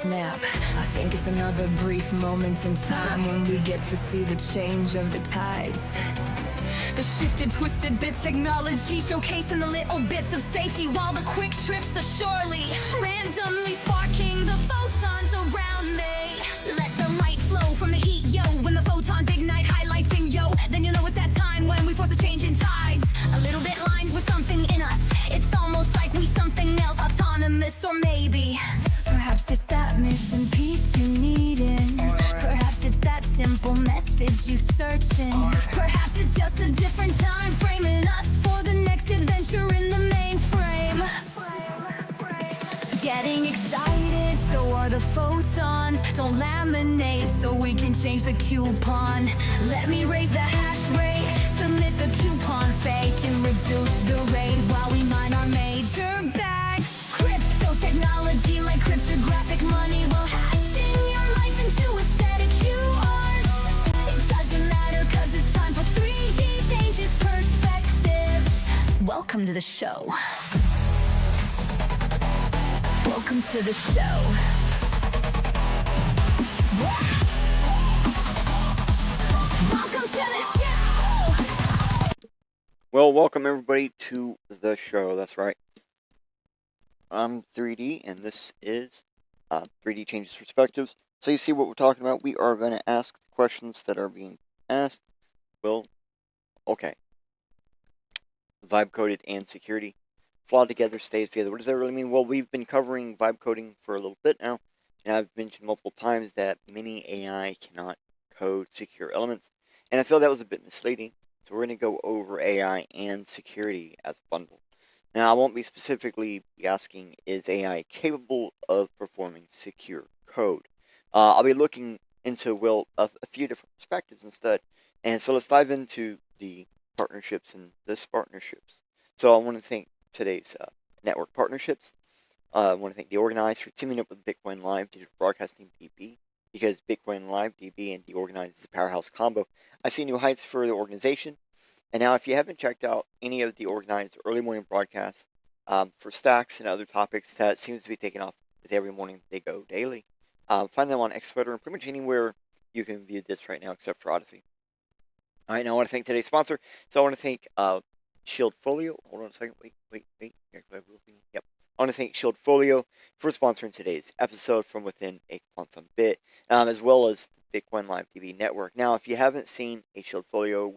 snap. I think it's another brief moment in time when we get to see the change of the tides. The shifted, twisted bit technology showcasing the little bits of safety, while the quick trips are surely randomly sparking the photons around me. Let the light flow from the heat, yo. When the photons ignite, highlighting, yo, then you know it's that time when we force a change in tides. A little bit lined with something in us. It's almost like we something else, autonomous, or maybe perhaps it's that missing piece you needin'. Perhaps it's that simple message you searching. Perhaps it's just a different time framing us for the next adventure in the mainframe. Getting excited, so are the photons. Don't laminate so we can change the coupon. Let me raise the hash rate, submit the coupon fake, and reduce the rate while we mine our major bags. Crypto technology like cryptographic money will hash in your life into a set of QRs. It doesn't matter cause it's time for 3D changes perspectives. Welcome to the show. Welcome to the show. Welcome to the show. Well, welcome everybody to the show. That's right. I'm 3D, and this is 3D Changes Perspectives. So you see what we're talking about. We are going to ask the questions that are being asked. Well, okay. Vibe coded and security. Flaw together stays together. What does that really mean? Well, we've been covering vibe coding for a little bit now, and I've mentioned multiple times that many AI cannot code secure elements, and I feel that was a bit misleading. So we're going to go over AI and security as a bundle. Now, I won't be specifically asking, is AI capable of performing secure code? I'll be looking into, well, a few different perspectives instead. And so let's dive into the partnerships and the partnerships. So I want to thank today's network partnerships. I want to thank The Organized for teaming up with Bitcoin Live Digital Broadcasting DB, because Bitcoin Live DB and The Organized is a powerhouse combo. I see new heights for the organization. And now, if you haven't checked out any of The Organized early morning broadcasts for stacks and other topics that seems to be taking off with every morning they go daily, find them on X and pretty much anywhere you can view this right now except for Odyssey. All right, now I want to thank today's sponsor. So I want to thank Shield Folio. Hold on a second. Wait. Yep. I want to thank Shield Folio for sponsoring today's episode from within a quantum bit, as well as the Bitcoin Live DB network. Now, if you haven't seen a Shield Folio,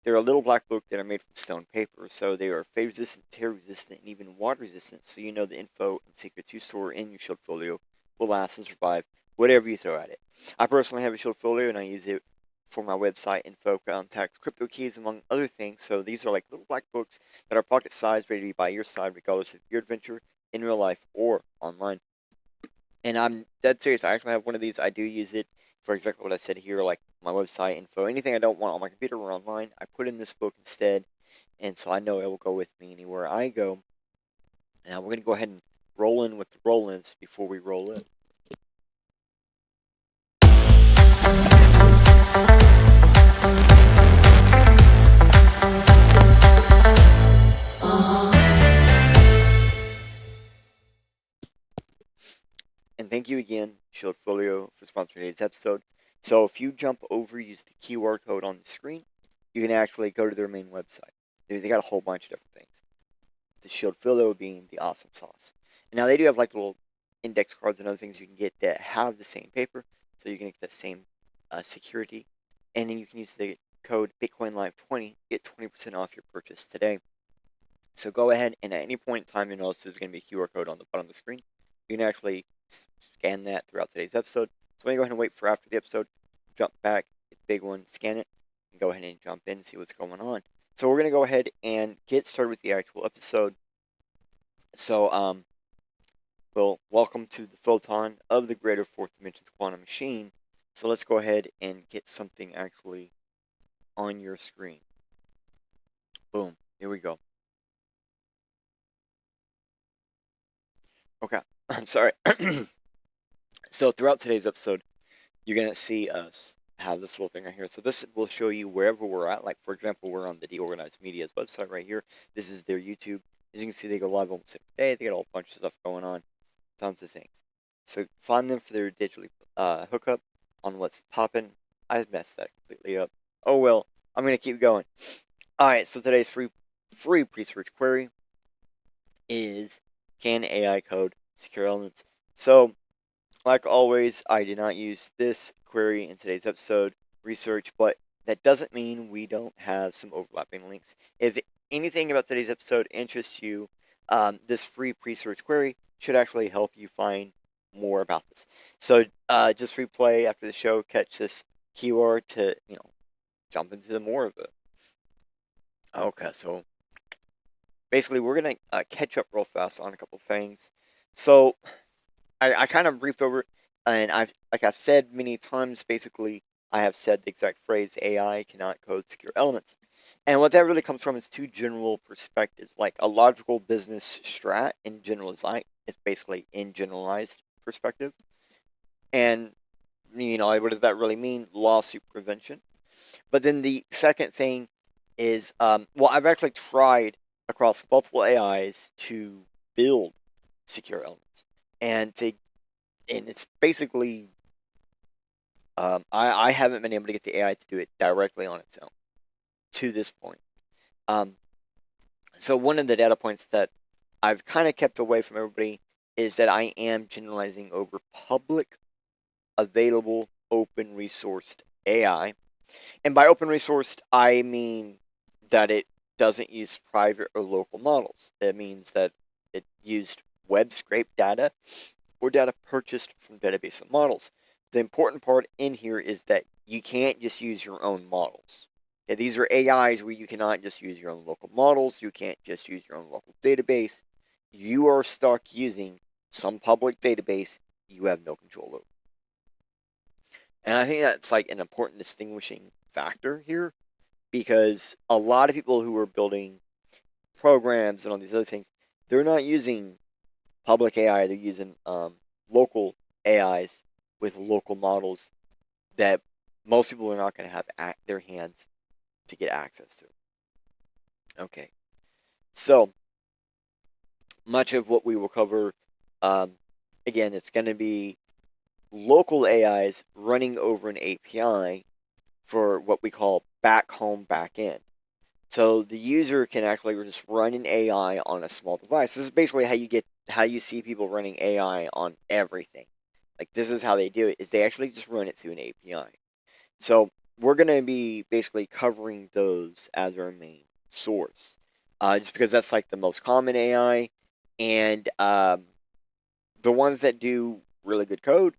they're a little black book that are made from stone paper, so they are fade resistant, tear resistant, and even water resistant. So you know the info and secrets you store in your Shield Folio will last and survive whatever you throw at it. I personally have a Shield Folio, and I use it for my website info, contacts, crypto keys, among other things. So these are like little black books that are pocket sized, ready to be by your side, regardless of your adventure in real life or online. And I'm dead serious. I actually have one of these. I do use it for exactly what I said here, like my website info, anything I don't want on my computer or online, I put in this book instead. And so I know it will go with me anywhere I go. Now we're going to go ahead and roll in with the roll-ins before we roll in. And thank you again, Shield Folio, for sponsoring today's episode. So if you jump over, use the QR code on the screen, you can actually go to their main website. They got a whole bunch of different things. The Shield Folio being the awesome sauce. And now they do have like little index cards and other things you can get that have the same paper, so you can get the same security. And then you can use the code BitcoinLive20, get 20% off your purchase today. So go ahead, and at any point in time, you notice there's going to be a QR code on the bottom of the screen. You can actually scan that throughout today's episode. So I'm going to go ahead and wait for after the episode, jump back, get the big one, scan it, and go ahead and jump in and see what's going on. So we're going to go ahead and get started with the actual episode. So, well, welcome to the photon of the greater fourth dimensions quantum machine. So let's go ahead and get something actually on your screen. Boom. Here we go. Okay. I'm sorry. So throughout today's episode, you're going to see us have this little thing right here. So this will show you wherever we're at. Like, for example, we're on the Deorganized Media's website right here. This is their YouTube. As you can see, they go live almost every day. They got a whole bunch of stuff going on. Tons of things. So find them for their digitally hookup on what's popping. I messed that completely up. Oh well, I'm gonna keep going. All right, so today's free pre-search query is, can AI code secure elements? So, like always, I did not use this query in today's episode research, but that doesn't mean we don't have some overlapping links. If anything about today's episode interests you, this free pre-search query should actually help you find more about this. So just replay after the show, catch this keyword to jump into the more of it. Okay, so basically we're gonna catch up real fast on a couple things. So I kind of briefed over, and I've said many times. Basically, I have said the exact phrase, AI cannot code secure elements. And what that really comes from is two general perspectives, like a logical business strat in generalized, it's basically in generalized perspective. And, what does that really mean? Lawsuit prevention. But then the second thing is, well, I've actually tried across multiple AIs to build secure elements. And it's basically, I haven't been able to get the AI to do it directly on its own to this point. So one of the data points that I've kind of kept away from everybody is that I am generalizing over public, available, open resourced AI. And by open resourced, I mean that it doesn't use private or local models. It means that it used web scrape data or data purchased from database of models. The important part in here is that you can't just use your own models. Okay, these are AIs where you cannot just use your own local models. You can't just use your own local database. You are stuck using some public database you have no control over. And I think that's like an important distinguishing factor here, because a lot of people who are building programs and all these other things, they're not using public AI. They're using local AIs with local models that most people are not going to have their hands to get access to. Okay, so much of what we will cover, again, it's going to be local AIs running over an API for what we call back home, back end. So the user can actually just run an AI on a small device. This is basically how you see people running AI on everything. Like, this is how they do it, is they actually just run it through an API. So we're going to be basically covering those as our main source, just because that's like the most common AI, and the ones that do really good code,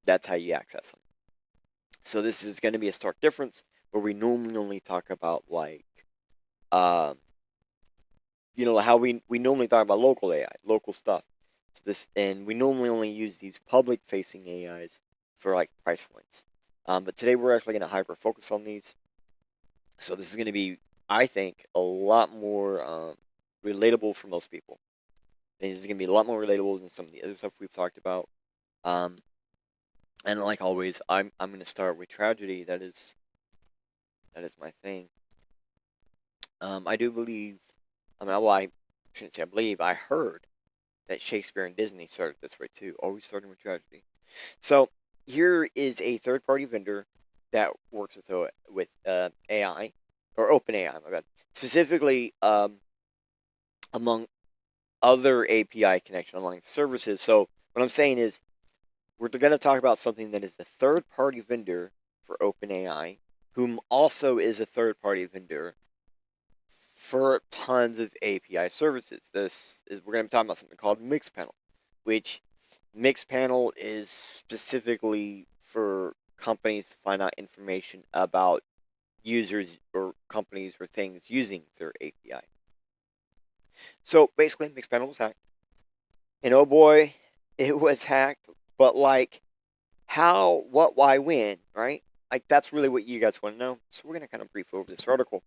that's how you access them. So this is going to be a stark difference where we normally only talk about like, how we normally talk about local AI, local stuff. So and we normally only use these public facing AIs for like price points. But today we're actually going to hyper focus on these. So this is going to be, I think, a lot more relatable for most people. And this is going to be a lot more relatable than some of the other stuff we've talked about. And like always, I'm going to start with tragedy. That is my thing. I do believe, I shouldn't say I believe, I heard that Shakespeare and Disney started this way too, always starting with tragedy. So here is a third-party vendor that works with AI, or OpenAI, my bad. Specifically, among other API connection along services. So what I'm saying is, we're going to talk about something that is the third-party vendor for OpenAI, whom also is a third-party vendor for tons of API services. We're going to be talking about something called Mixpanel, which Mixpanel is specifically for companies to find out information about users or companies or things using their API. So basically, Mixpanel was hacked, and oh boy, it was hacked. But like, how, what, why, when, right? Like, that's really what you guys want to know. So we're going to kind of brief over this article.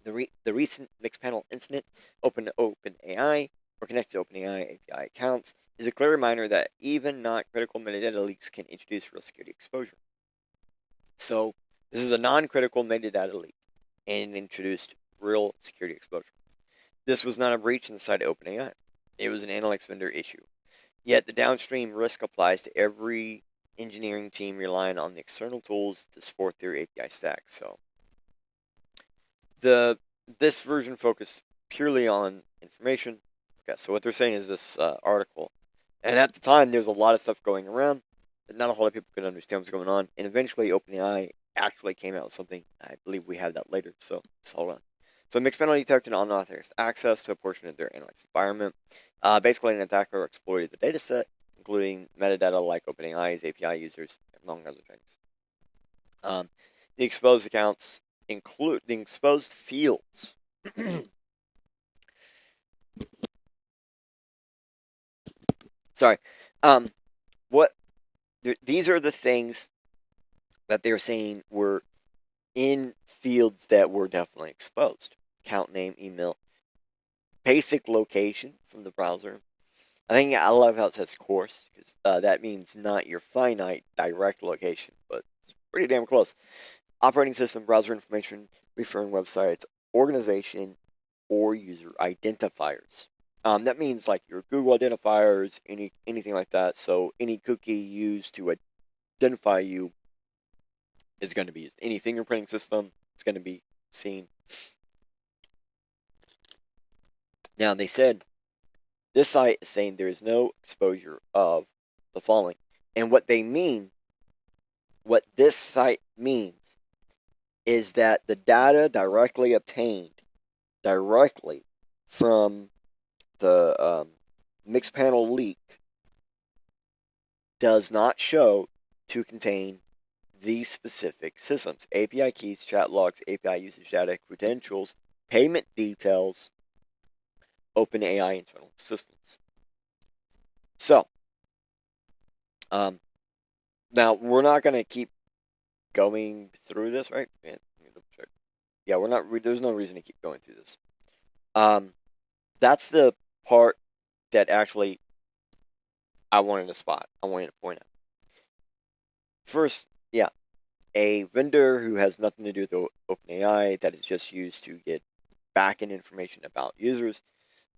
The recent Mixpanel incident open to OpenAI or connected to OpenAI API accounts is a clear reminder that even not critical metadata leaks can introduce real security exposure. So this is a non-critical metadata leak and introduced real security exposure. This was not a breach inside OpenAI. It was an analytics vendor issue. Yet the downstream risk applies to every engineering team relying on the external tools to support their API stack. So this version focused purely on information. Okay, so what they're saying is this article, and at the time there was a lot of stuff going around, but not a whole lot of people could understand what's going on. And eventually, OpenAI actually came out with something. I believe we have that later. So just hold on. So mixed panel detected unauthorized access to a portion of their analytics environment. Basically, an attacker exploited the dataset, including metadata like OpenAI's API users, among other things. The exposed accounts include the exposed fields. Sorry. What these are the things that they're saying were in fields that were definitely exposed. Account name, email, basic location from the browser. I love how it says course, because that means not your finite direct location, but it's pretty damn close. Operating system, browser information, referring websites, organization, or user identifiers. That means like your Google identifiers, anything like that. So any cookie used to identify you is going to be used. Any fingerprinting system is going to be seen. Now they said this site is saying there is no exposure of the following, and what this site means, is that the data directly obtained directly from the mixed panel leak does not show to contain these specific systems: API keys, chat logs, API usage data, credentials, payment details, OpenAI internal systems. So, now we're not going to keep going through this, right? Yeah, we're not. There's no reason to keep going through this. That's the part that actually I wanted to spot. I wanted to point out. First, yeah, a vendor who has nothing to do with OpenAI, that is just used to get back-end information about users.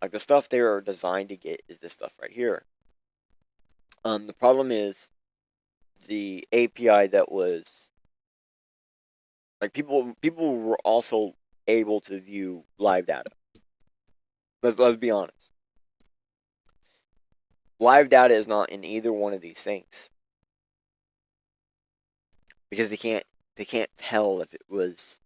Like the stuff they are designed to get is this stuff right here. The problem is the API that was like people were also able to view live data. Let's be honest. Live data is not in either one of these things, because they can't tell if it was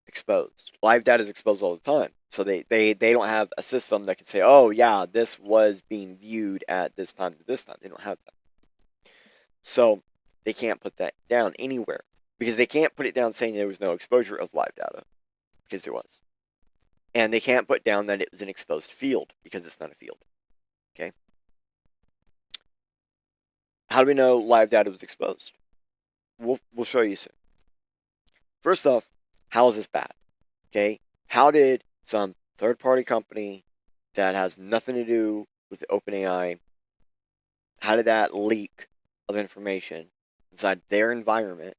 exposed. Live data is exposed all the time, so they don't have a system that can say, oh yeah, this was being viewed at this time to this time. They don't have that, so they can't put that down anywhere, because they can't put it down saying there was no exposure of live data, because there was, and they can't put down that it was an exposed field, because it's not a field. Okay, how do we know live data was exposed? We'll show you soon. First off, how is this bad? Okay, how did some third-party company that has nothing to do with OpenAI, how did that leak of information inside their environment?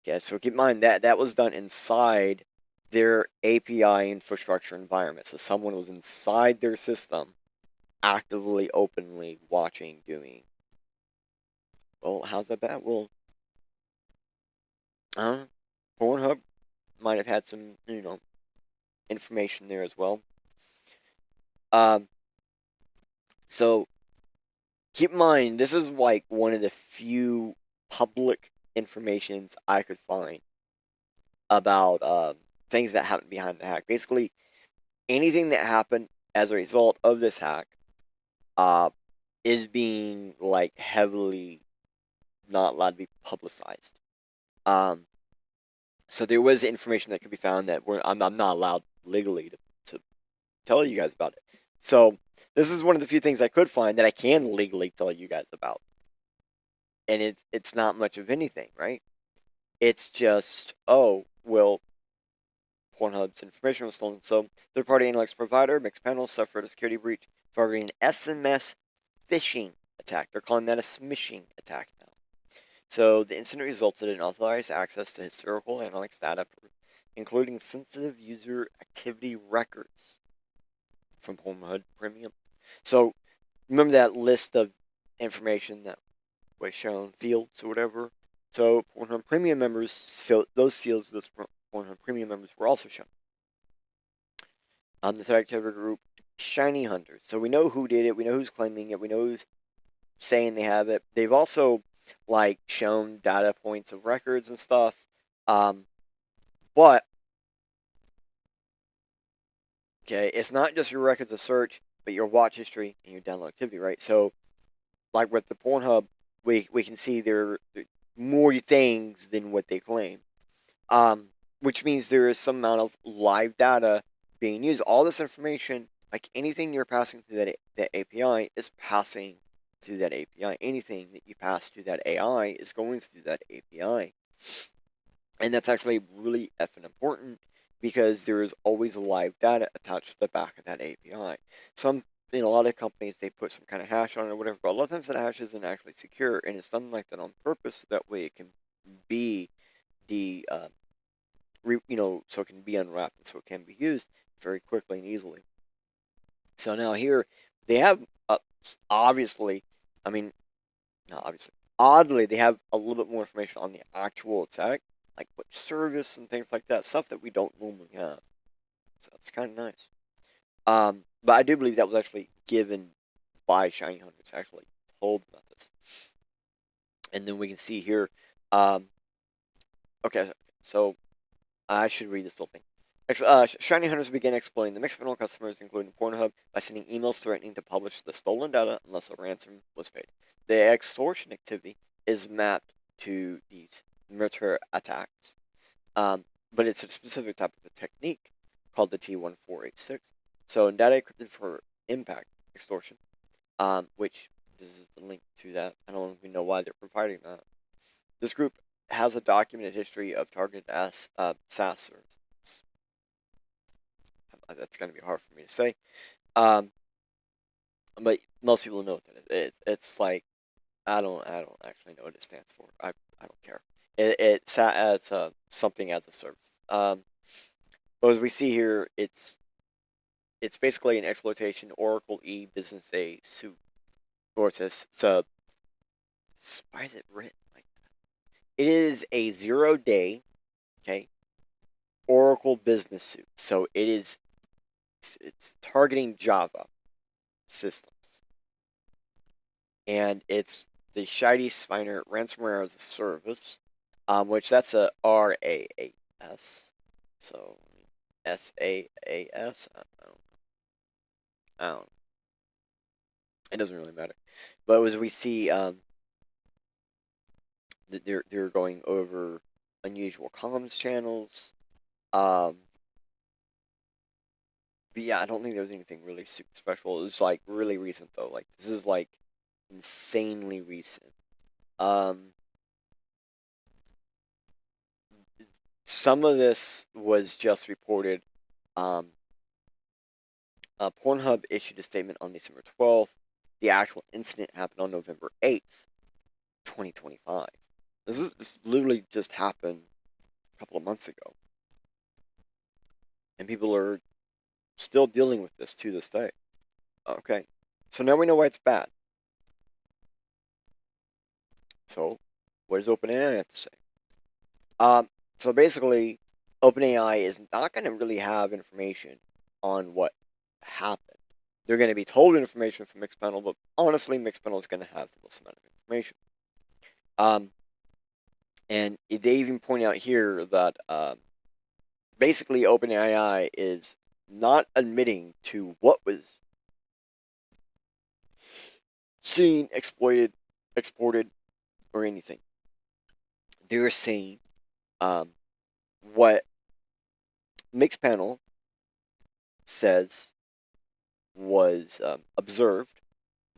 Okay, so keep in mind that that was done inside their API infrastructure environment. So someone was inside their system, actively, openly watching, doing. Well, how's that bad? Well, Pornhub might have had some, information there as well. So keep in mind, this is like one of the few public informations I could find about things that happened behind the hack. Basically, anything that happened as a result of this hack is being like heavily not allowed to be publicized. So there was information that could be found that I'm not allowed legally to tell you guys about it. So this is one of the few things I could find that I can legally tell you guys about. And it's not much of anything, right? It's just, oh, well, Pornhub's information was stolen. So third-party analytics provider, Mixed Panel, suffered a security breach following an SMS phishing attack. They're calling that a smishing attack now. So the incident resulted in unauthorized access to historical analytics data, including sensitive user activity records from Pornhub Premium. So remember that list of information that was shown, fields or whatever. So Pornhub Premium members, those fields, those Pornhub Premium members were also shown. The threat activity group, Shiny Hunters. So we know who did it. We know who's claiming it. We know who's saying they have it. They've also like shown data points of records and stuff. But okay, it's not just your records of search, but your watch history and your download activity, right? So like with the Pornhub, we can see there are more things than what they claim. Which means there is some amount of live data being used. All this information, like anything you're passing through that API, is passing through that API. Anything that you pass through that AI is going through that API. And that's actually really effing important because there is always live data attached to the back of that API. In a lot of companies, they put some kind of hash on it or whatever, but a lot of times that hash isn't actually secure, and it's done like that on purpose. So that way it can be so it can be unwrapped and so it can be used very quickly and easily. So now here they have obviously, I mean, not obviously, oddly they have a little bit more information on the actual attack, like what service and things like that, stuff that we don't normally have. So it's kind of nice. But I do believe that was actually given by Shiny Hunters, actually told about this. And then we can see here, okay, so I should read this whole thing. Shiny Hunters began exploiting the mixed panel customers, including Pornhub, by sending emails threatening to publish the stolen data unless a ransom was paid. The extortion activity is mapped to these military attacks, but it's a specific type of a technique called the T1486. So, data encrypted for impact extortion, which this is the link to that. I don't even know why they're providing that. This group has a documented history of targeted SaaS services. That's going to be hard for me to say. But most people know that it's like I don't actually know what it stands for. I don't care. It's something as a service. But as we see here, it's basically an exploitation Oracle Business A suit. Or why is it written like that? It is a 0-day, okay, Oracle business suit. So it's targeting Java systems. And it's the Shiny Spiner ransomware as a service, which that's a RAAS. So SAAS. I don't know. It doesn't really matter. But as we see, they're going over unusual comms channels. But yeah, I don't think there's anything really super special. It was like really recent though. Like this is like insanely recent. Some of this was just reported. Pornhub issued a statement on December 12th. The actual incident happened on November 8th, 2025. This literally just happened a couple of months ago. And people are still dealing with this to this day. Okay. So now we know why it's bad. So, what does OpenAI have to say? So basically, OpenAI is not going to really have information on what happened. They're going to be told information from Mixpanel, but honestly, Mixpanel is going to have the most amount of information. And they even point out here that basically OpenAI is not admitting to what was seen, exploited, exported, or anything. They're saying what Mixpanel says was observed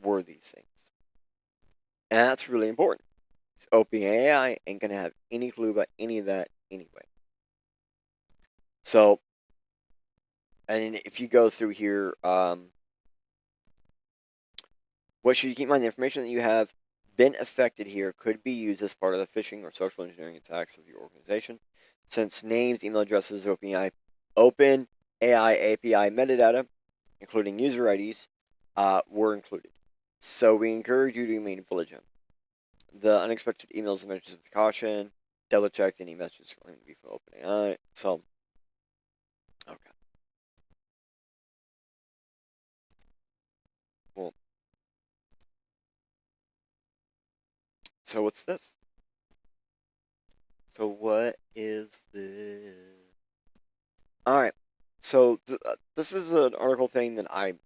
were these things. And that's really important. OpenAI ain't going to have any clue about any of that anyway. So, and if you go through here, what should you keep in mind? The information that you have been affected here could be used as part of the phishing or social engineering attacks of your organization. Since names, email addresses, OpenAI API metadata, including user IDs, were included. So we encourage you to remain vigilant. The unexpected emails and messages with caution. Double check any messages going to be from OpenAI. So, okay. Well, so what's this? So what is this? All right. So this is an article thing that I'm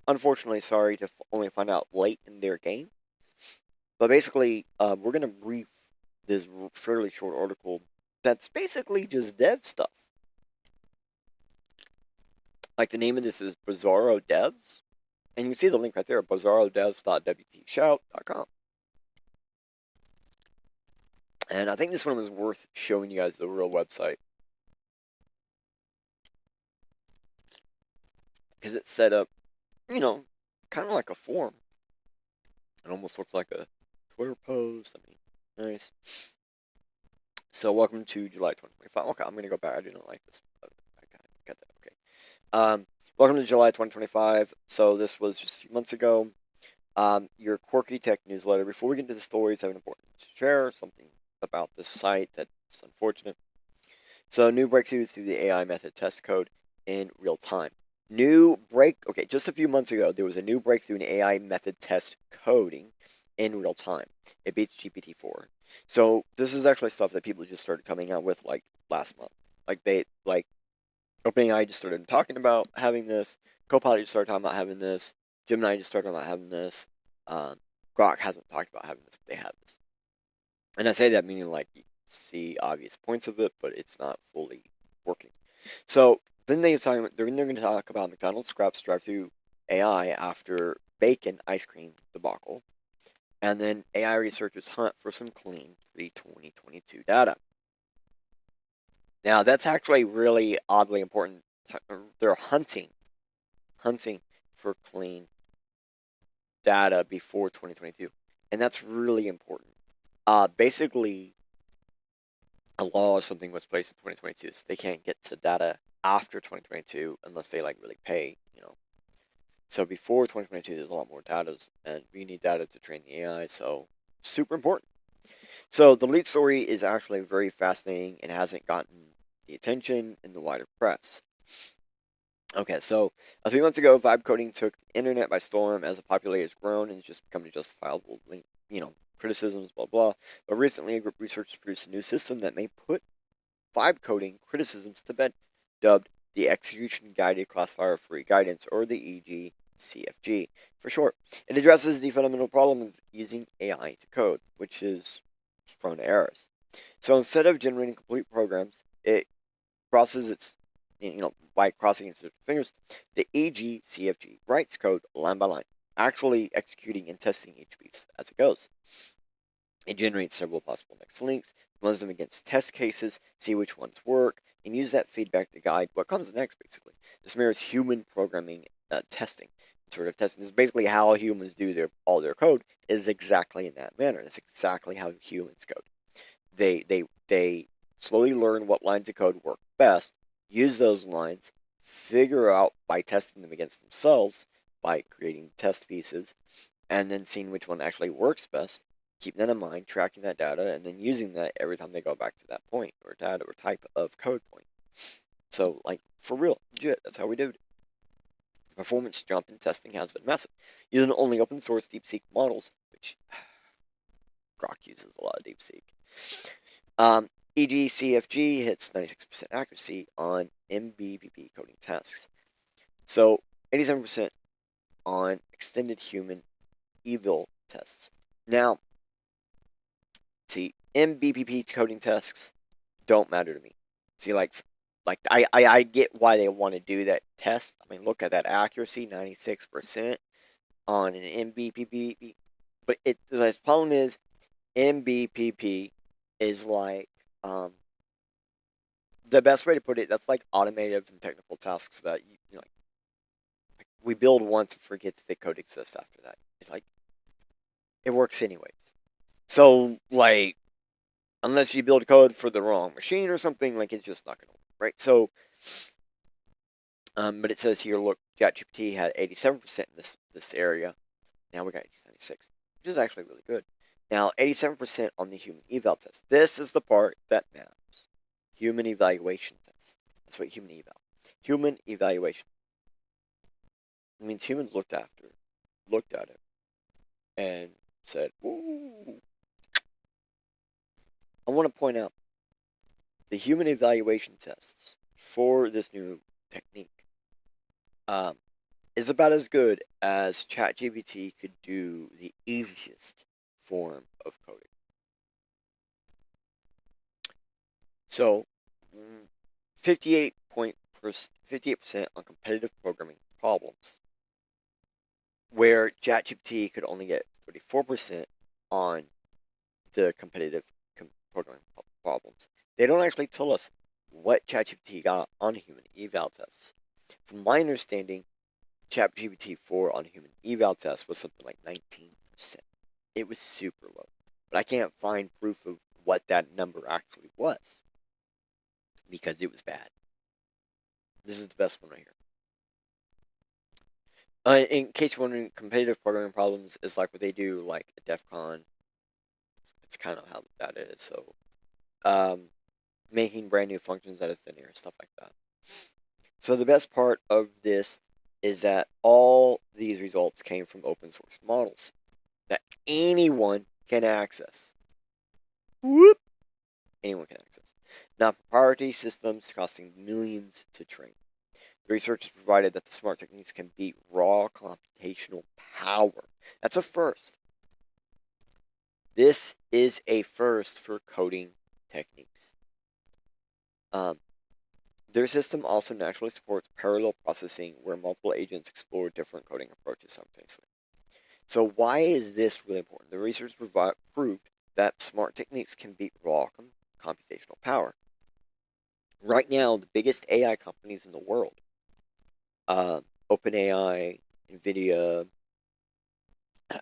unfortunately sorry to only find out late in their game. But basically, we're gonna brief this fairly short article that's basically just dev stuff. Like the name of this is Bizarro Devs, and you can see the link right there, bizarrodevs.wtshout.com. And I think this one was worth showing you guys the real website. Because it's set up, kind of like a form. It almost looks like a Twitter post. I mean, nice. So, welcome to July 2025. Okay, I'm going to go back. I do not like this. I got that. Okay. Welcome to July 2025. So, this was just a few months ago. Your quirky tech newsletter. Before we get into the stories, I have an important to share something about this site that's unfortunate. So, new breakthrough through the AI method test code in real time. Okay, just a few months ago, there was a new breakthrough in AI method test coding in real time. It beats GPT-4. So, this is actually stuff that people just started coming out with, like, last month. OpenAI just started talking about having this. Copilot just started talking about having this. Gemini just started talking about having this. Grok hasn't talked about having this, but they have this. And I say that meaning like you see obvious points of it, but it's not fully working. So then they're going to talk about McDonald's scraps drive-through AI after bacon ice cream debacle. And then AI researchers hunt for some clean pre-2022 data. Now, that's actually really oddly important. They're hunting for clean data before 2022. And that's really important. Basically, a law or something was placed in 2022, so they can't get to data after 2022 unless they really pay, So before 2022, there's a lot more data, and we need data to train the AI, so super important. So the lead story is actually very fascinating and hasn't gotten the attention in the wider press. Okay, so a few months ago, vibe coding took the internet by storm as the popularity has grown and it's just become a justifiable, criticisms, blah, blah. But recently, a group of researchers produced a new system that may put vibe coding criticisms to bed, dubbed the Execution Guided Classifier Free Guidance, or the EGCFG for short. It addresses the fundamental problem of using AI to code, which is prone to errors. So instead of generating complete programs, it crosses its, by crossing its fingers, the EGCFG writes code line by line, actually executing and testing each piece as it goes. It generates several possible next links, runs them against test cases, see which ones work, and use that feedback to guide what comes next, basically. This mirrors human programming testing. Sort of testing. This is basically how humans do all their code, is exactly in that manner. That's exactly how humans code. They slowly learn what lines of code work best, use those lines, figure out by testing them against themselves, by creating test pieces, and then seeing which one actually works best, keeping that in mind, tracking that data, and then using that every time they go back to that point, or data, or type of code point. So, for real, legit, that's how we do it. The performance jump in testing has been massive. Using only open source DeepSeek models, which Grok uses a lot of DeepSeek. EGCFG hits 96% accuracy on MBPP coding tasks. So 87% on extended human evil tests. Now, see, MBPP coding tasks don't matter to me. See, I get why they want to do that test. I mean, look at that accuracy, 96% on an MBPP. But the problem is, MBPP is the best way to put it, that's like automated and technical tasks that we build once and forget that the code exists after that. It's it works anyways. So unless you build code for the wrong machine or something, it's just not gonna work, right? So but it says here, look, ChatGPT had 87% in this area, Now we got 96, which is actually really good. Now, 87% on the human eval test. This is the part that matters. Human evaluation test. That's what human eval. Human evaluation. It means humans looked at it, and said, ooh. I want to point out the human evaluation tests for this new technique is about as good as ChatGPT could do the easiest form of coding. So, 58% on competitive programming problems, where ChatGPT could only get 34% on the competitive programming problems. They don't actually tell us what ChatGPT got on human eval tests. From my understanding, ChatGPT 4 on human eval test was something like 19%. It was super low. But I can't find proof of what that number actually was, because it was bad. This is the best one right here. In case you're wondering, competitive programming problems is like what they do like at DEF CON. It's kind of how that is. So, making brand new functions out of thin air and stuff like that. So the best part of this is that all these results came from open source models that anyone can access. Whoop! Anyone can access. Not proprietary systems costing millions to train. The research has provided that the smart techniques can beat raw computational power. That's a first. This is a first for coding techniques. Their system also naturally supports parallel processing, where multiple agents explore different coding approaches simultaneously. So why is this really important? The research proved that smart techniques can beat raw computational power. Right now, the biggest AI companies in the world, OpenAI, NVIDIA,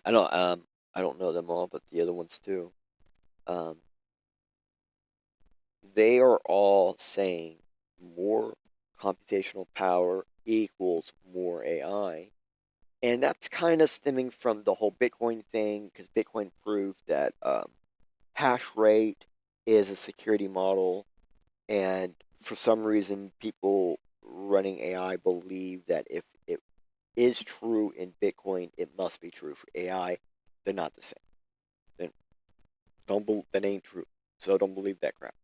I don't know them all, but the other ones too. They are all saying more computational power equals more AI. And that's kind of stemming from the whole Bitcoin thing, because Bitcoin proved that hash rate is a security model. And for some reason, people running AI believe that if it is true in Bitcoin, it must be true for AI. They're not the same. That ain't true. So don't believe that crap.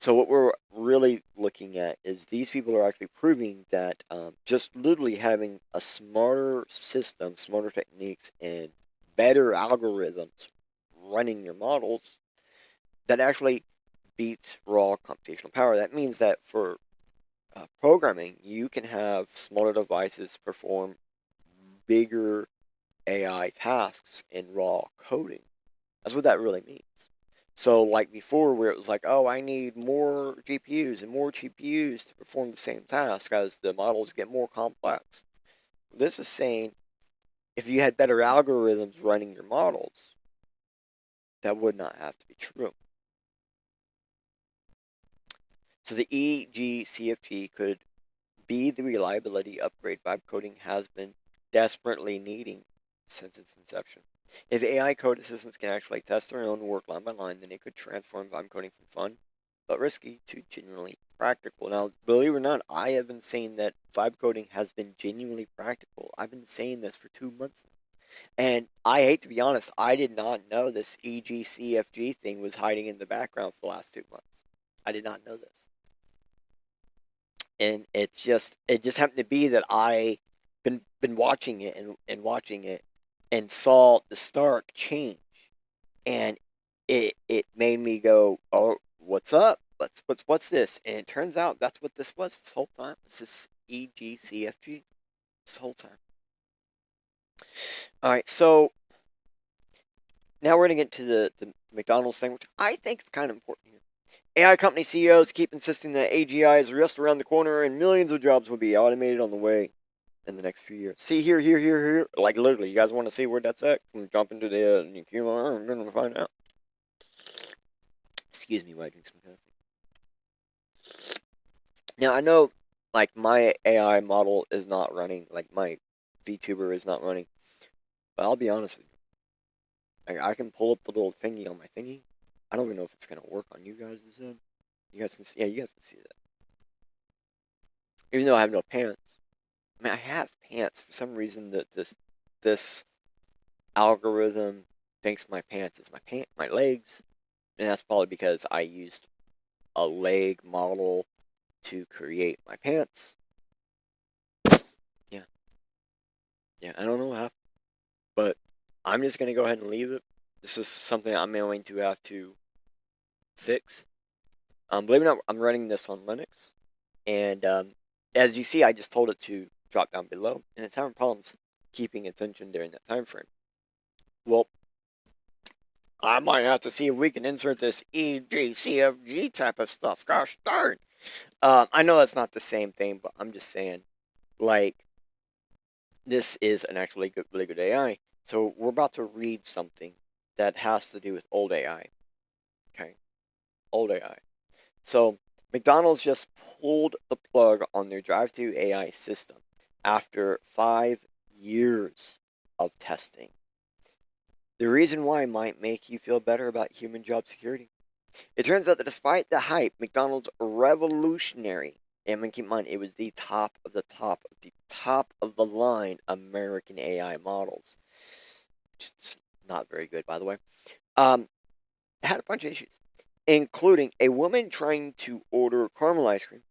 So what we're really looking at is these people are actually proving that just literally having a smarter system, smarter techniques, and better algorithms running your models that actually beats raw computational power. That means that for programming, you can have smaller devices perform bigger AI tasks in raw coding. That's what that really means. So, like before, where it was like, oh, I need more GPUs and more GPUs to perform the same task as the models get more complex. This is saying if you had better algorithms running your models, that would not have to be true. So the EGCFG could be the reliability upgrade vibe coding has been desperately needing since its inception. If AI code assistants can actually test their own work line by line, then it could transform vibe coding from fun but risky to genuinely practical. Now, believe it or not, I have been saying that vibe coding has been genuinely practical. I've been saying this for 2 months now. And I hate to be honest, I did not know this EGCFG thing was hiding in the background for the last 2 months. I did not know this. And it just happened to be that I been watching it and watching it and saw the stark change, and it made me go, oh, what's up? What's this? And it turns out that's what this was this whole time. This is EGCFG this whole time. All right, so now we're gonna get to the McDonald's thing, which I think is kind of important here. AI company CEOs keep insisting that AGI is just around the corner and millions of jobs will be automated on the way in the next few years. See here. Like literally, you guys want to see where that's at? Jump into the QMR and we're going to find out. Excuse me while I drink some coffee. Now, I know, like, my AI model is not running, like, my VTuber is not running. But I'll be honest with you. I can pull up the little thingy on my thingy. I don't even know if it's going to work on you guys' end. You guys can see, yeah, you guys can see that. Even though I have no pants. I mean, I have pants. For some reason, that this algorithm thinks my pants is my legs. And that's probably because I used a leg model to create my pants. Yeah. Yeah, I don't know what happened. But I'm just going to go ahead and leave it. This is something I'm going to have to fix. Believe it or not, I'm running this on Linux. And as you see, I just told it to drop down below. And it's having problems keeping attention during that time frame. Well, I might have to see if we can insert this EGCFG type of stuff. Gosh darn. I know that's not the same thing, but I'm just saying, like, this is an actually really good AI. So we're about to read something that has to do with old AI. Okay, old AI. So McDonald's just pulled the plug on their drive-thru AI system after 5 years of testing. The reason why might make you feel better about human job security. It turns out that despite the hype, McDonald's revolutionary, and keep in mind, it was the top of the top of the line American AI models. Just not very good, by the way. Had a bunch of issues, including a woman trying to order caramel ice cream,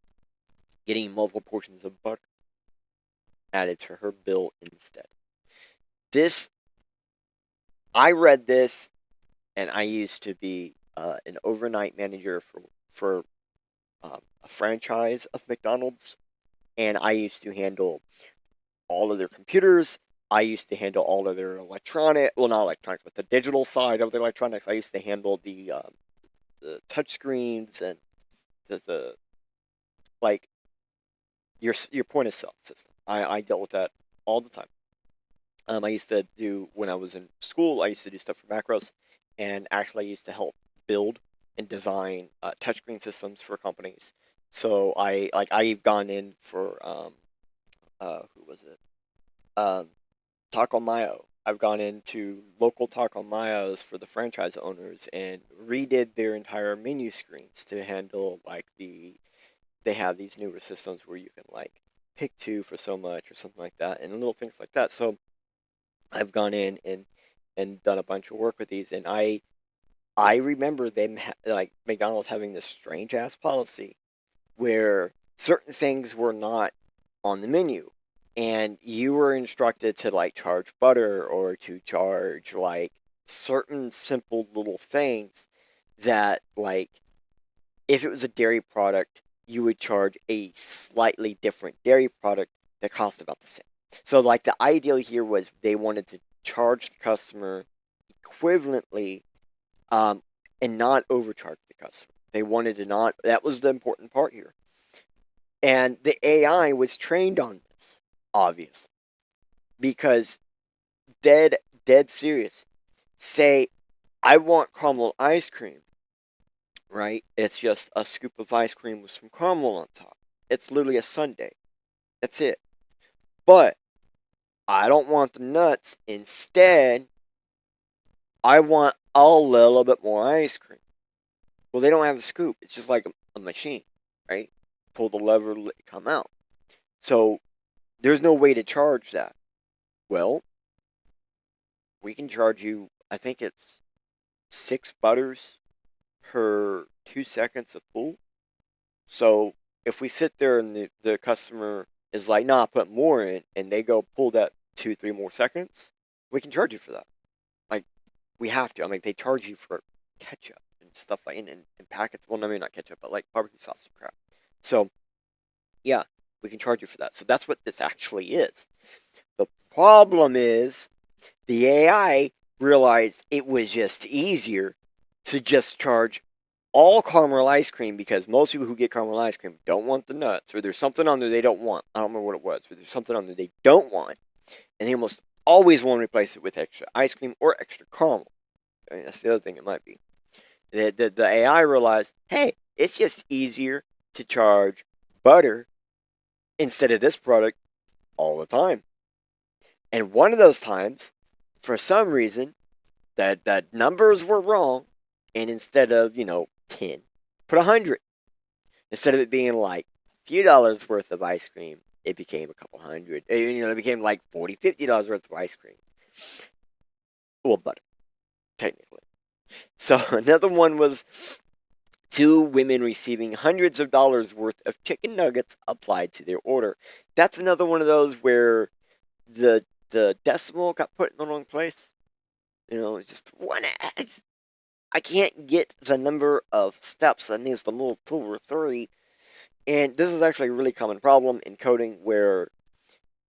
getting multiple portions of butter added to her bill instead. I read this, and I used to be an overnight manager for a franchise of McDonald's, and I used to handle all of their computers. I used to handle all of their not electronics, but the digital side of the electronics. I used to handle the touch screens and the like your point of sale system. I dealt with that all the time. I used to do, when I was in school, I used to do stuff for macros, and actually I used to help build and design touchscreen systems for companies. So I've gone in for who was it? Taco Mayo. I've gone into local Taco Mayos for the franchise owners and redid their entire menu screens to handle they have these newer systems where you can like pick two for so much or something like that, and little things like that. So I've gone in and done a bunch of work with these, and I remember them like McDonald's having this strange ass policy where certain things were not on the menu, and you were instructed to like charge butter or to charge like certain simple little things that, like, if it was a dairy product, you would charge a slightly different dairy product that cost about the same. So, like, the ideal here was they wanted to charge the customer equivalently, and not overcharge the customer. They wanted to not, that was the important part here. And the AI was trained on this, obviously, because dead serious. Say, I want caramel ice cream, right? It's just a scoop of ice cream with some caramel on top. It's literally a sundae. That's it. But I don't want the nuts. Instead, I want a little bit more ice cream. Well, they don't have a scoop. It's just like a machine, right? Pull the lever, let it come out. So there's no way to charge that. Well, we can charge you, I think it's 6 butters per 2 seconds of pull. So if we sit there and the customer is like, nah, put more in, and they go pull that 2-3 more seconds, we can charge you for that. Like, we have to. I mean, they charge you for ketchup and stuff like, and packets. Well, I mean, not ketchup, but like barbecue sauce and crap. So, yeah, we can charge you for that. So that's what this actually is. The problem is the AI realized it was just easier to just charge all caramel ice cream, because most people who get caramel ice cream don't want the nuts, or there's something on there they don't want. I don't remember what it was, but there's something on there they don't want, and they almost always want to replace it with extra ice cream or extra caramel. I mean, that's the other thing it might be. The AI realized, hey, it's just easier to charge butter instead of this product all the time. And one of those times, for some reason, that numbers were wrong, and instead of 10, put 100. Instead of it being like a few dollars worth of ice cream, it became a couple hundred. It became like $40, $50 worth of ice cream. Well, butter, technically. So another one was two women receiving hundreds of dollars worth of chicken nuggets applied to their order. That's another one of those where the decimal got put in the wrong place. Just one. I can't get the number of steps that needs to move 2 or 3. And this is actually a really common problem in coding where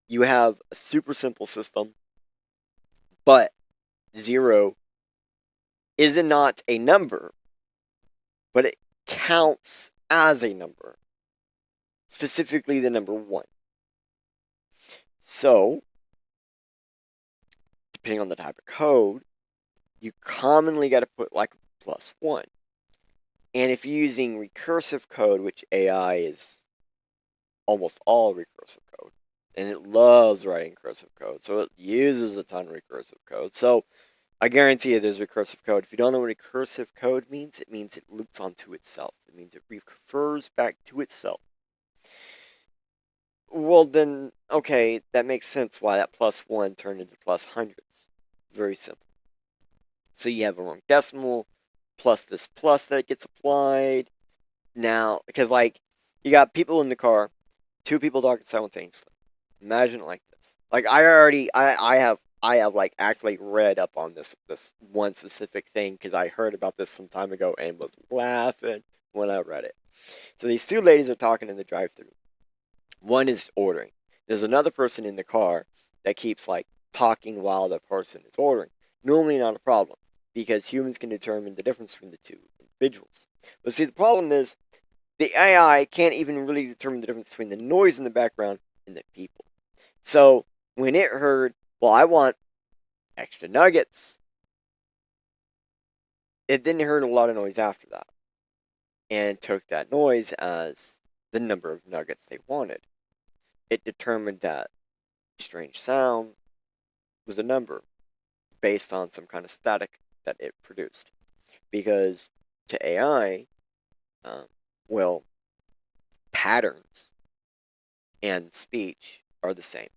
you have a super simple system, but 0 is not a number, but it counts as a number, specifically the number 1. So, depending on the type of code, you commonly got to put like a +1. And if you're using recursive code, which AI is almost all recursive code, and it loves writing recursive code, so it uses a ton of recursive code. So I guarantee you there's recursive code. If you don't know what recursive code means, it means it loops onto itself. It means it refers back to itself. Well then, okay, that makes sense why that +1 turned into +hundreds. Very simple. So you have a wrong decimal, plus this plus that gets applied. Now, because like, you got people in the car, 2 people talking simultaneously. Imagine it like this. Like I have like actually read up on this one specific thing because I heard about this some time ago and was laughing when I read it. So these 2 ladies are talking in the drive-thru. One is ordering. There's another person in the car that keeps like talking while the person is ordering. Normally not a problem because humans can determine the difference between the 2 individuals. But see, the problem is the AI can't even really determine the difference between the noise in the background and the people. So when it heard, well, I want extra nuggets, it then heard a lot of noise after that and took that noise as the number of nuggets they wanted. It determined that strange sound was a number based on some kind of static that it produced. Because to AI, well, patterns and speech are the same.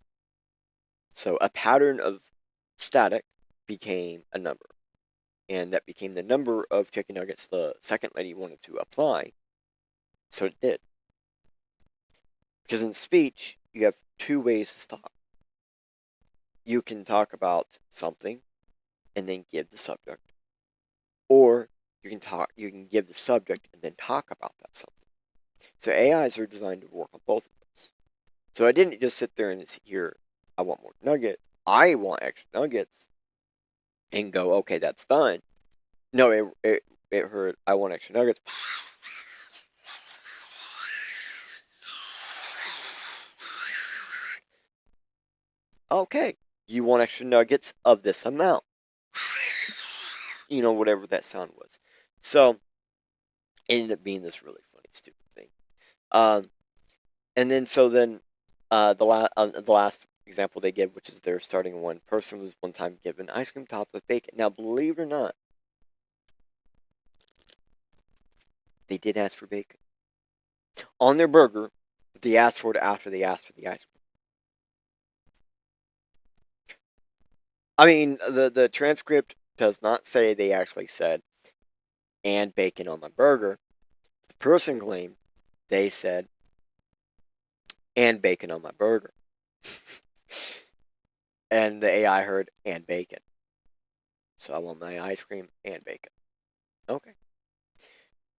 So a pattern of static became a number. And that became the number of chicken nuggets the second lady wanted to apply. So it did. Because in speech, you have 2 ways to talk. You can talk about something and then give the subject. Or you can give the subject and then talk about that something. So AIs are designed to work on both of those. So I didn't just sit there and hear, I want more nugget. I want extra nuggets. And go, okay, that's done. No, it heard, I want extra nuggets. Okay, you want extra nuggets of this amount. Whatever that sound was. So, it ended up being this really funny, stupid thing. And then, the last example they give, which is their starting one, person was one time given ice cream topped with bacon. Now, believe it or not, they did ask for bacon on their burger, but they asked for it after they asked for the ice cream. I mean, the transcript does not say they actually said, and bacon on my burger. The person claimed they said, and bacon on my burger. And the AI heard, and bacon. So I want my ice cream and bacon. Okay.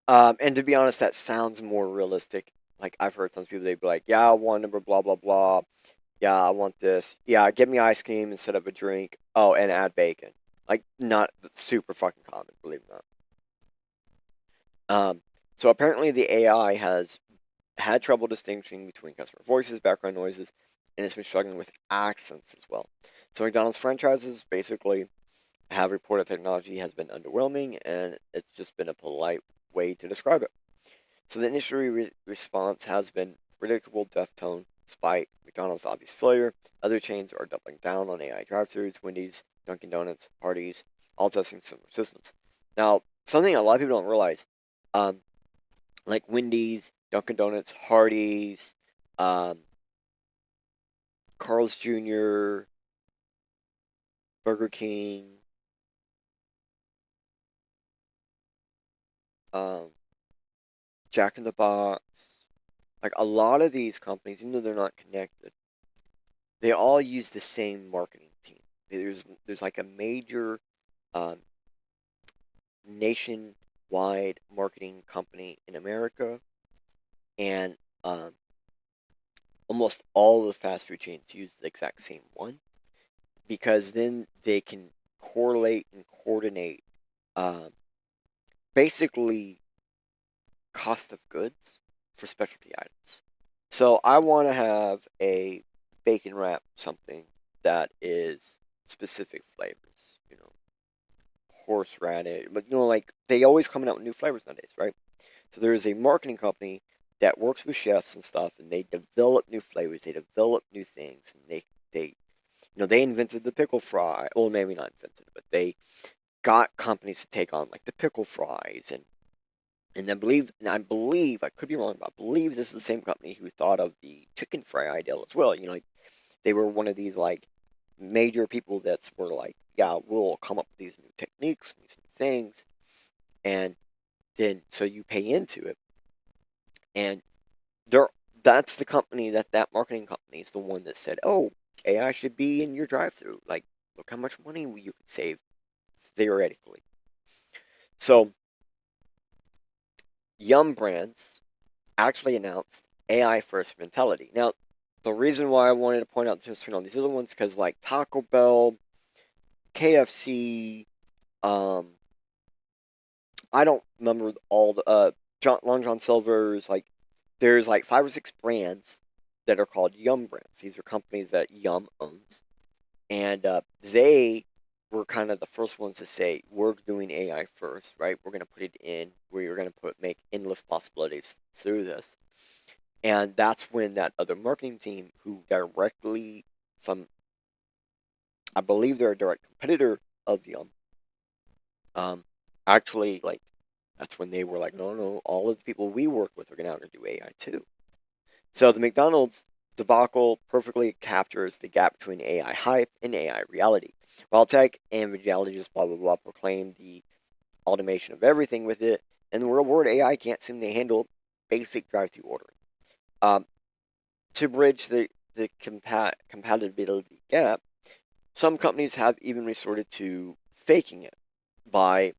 And to be honest, that sounds more realistic. Like, I've heard some people, they'd be like, yeah, I want number blah, blah, blah. Yeah, I want this. Yeah, give me ice cream instead of a drink. Oh, and add bacon. Like, not super fucking common, believe it or not. So apparently the AI has had trouble distinguishing between customer voices, background noises, and it's been struggling with accents as well. So McDonald's franchises basically have reported technology has been underwhelming, and it's just been a polite way to describe it. So the industry response has been predictable deaf tone, Despite McDonald's' obvious failure, other chains are doubling down on AI drive-thrus. Wendy's, Dunkin' Donuts, Hardee's, all testing similar systems. Now, something a lot of people don't realize, like Wendy's, Dunkin' Donuts, Hardee's, Carl's Jr., Burger King, Jack in the Box, like a lot of these companies, even though they're not connected, they all use the same marketing team. There's like a major um, nationwide marketing company in America, and almost all the fast food chains use the exact same one, because then they can correlate and coordinate basically cost of goods for specialty items. So I want to have a bacon wrap something that is specific flavors, horseradish, but like they always coming out with new flavors nowadays, right? So there is a marketing company that works with chefs and stuff, and they develop new flavors, they develop new things, and they invented the pickle fry. Well, maybe not invented, but they got companies to take on like the pickle fries, and I believe I could be wrong, but I believe this is the same company who thought of the chicken fry ideal as well. Like they were one of these like major people that were like, yeah, we'll come up with these new techniques, these new things, and then so you pay into it, and that's the company that marketing company is the one that said, oh, AI should be in your drive-through. Like, look how much money you could save theoretically. So, Yum Brands actually announced AI first mentality. Now, the reason why I wanted to point out just on these other ones, because like Taco Bell, KFC, I don't remember all the Long John Silver's, like there's like 5 or 6 brands that are called Yum Brands. These are companies that Yum owns, and they were kind of the first ones to say we're doing AI first, right? We're going to put it in where you're going to make endless possibilities through this. And that's when that other marketing team, who directly from, I believe they're a direct competitor of Yum, actually, like, that's when they were like, no, no, all of the people we work with are going to do AI too. So the McDonald's debacle perfectly captures the gap between AI hype and AI reality. While tech and reality just blah, blah, blah proclaim the automation of everything with it, in the real world, AI can't seem to handle basic drive-thru ordering. To bridge the compatibility gap, some companies have even resorted to faking it by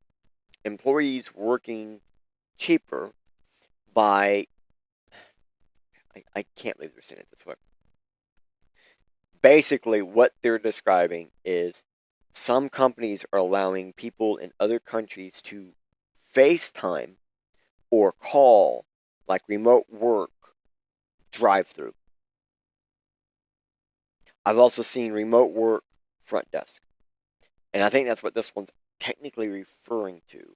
employees working cheaper by, I can't believe they're saying it this way. Basically, what they're describing is some companies are allowing people in other countries to FaceTime or call, like remote work, drive-through. I've also seen remote work front desk. And I think that's what this one's technically referring to.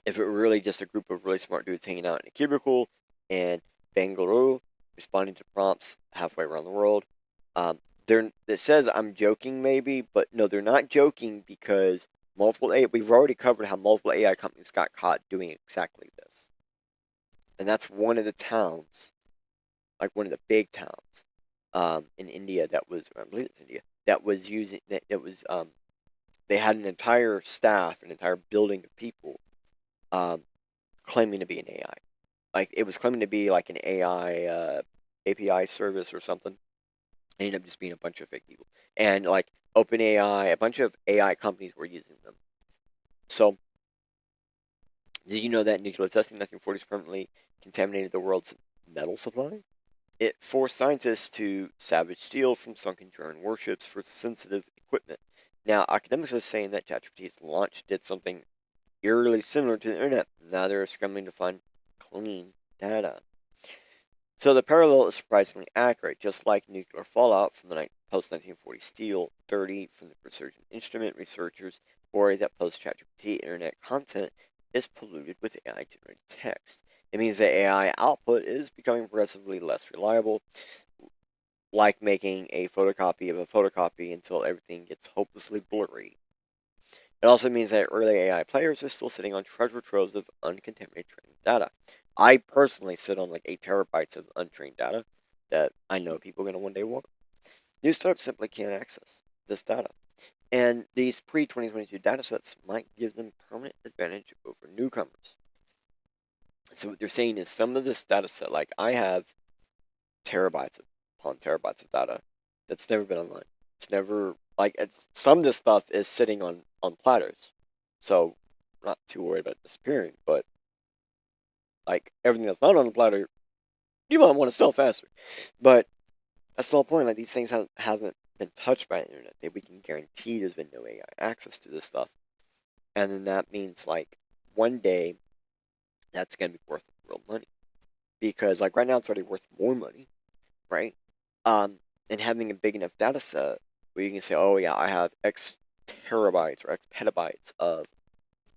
If it were really just a group of really smart dudes hanging out in a cubicle in Bangalore, responding to prompts halfway around the world. It says I'm joking maybe, but no, they're not joking, because we've already covered how multiple AI companies got caught doing exactly this. And that's one of the towns, like one of the big towns in India I believe it's India, they had an entire staff, an entire building of people claiming to be an AI. Like, it was claiming to be like an AI API service or something. It ended up just being a bunch of fake people. And like OpenAI, a bunch of AI companies were using them. So, did you know that nuclear testing in 1940s permanently contaminated the world's metal supply? It forced scientists to salvage steel from sunken German warships for sensitive equipment. Now, academics are saying that ChatGPT's launch did something eerily similar to the internet. Now they're scrambling to find clean data. So the parallel is surprisingly accurate, just like nuclear fallout from the post-1940 steel, dirty from the Precision Instrument researchers worry that post-ChatGPT internet content is polluted with AI-generated text. It means that AI output is becoming progressively less reliable, like making a photocopy of a photocopy until everything gets hopelessly blurry. It also means that early AI players are still sitting on treasure troves of uncontaminated training data. I personally sit on like 8 terabytes of untrained data that I know people are going to one day want. New startups simply can't access this data. And these pre-2022 datasets might give them permanent advantage over newcomers. So what they're saying is some of this dataset, like I have terabytes upon terabytes of data that's never been online. It's never like some of this stuff is sitting on platters, so I'm not too worried about it disappearing. But like everything that's not on the platter, you might want to sell faster. But that's the whole point. Like these things haven't been touched by the internet. We can guarantee there's been no AI access to this stuff, and then that means like one day that's gonna be worth real money because like right now it's already worth more money, right? And having a big enough data set where you can say, oh yeah, I have X terabytes or X petabytes of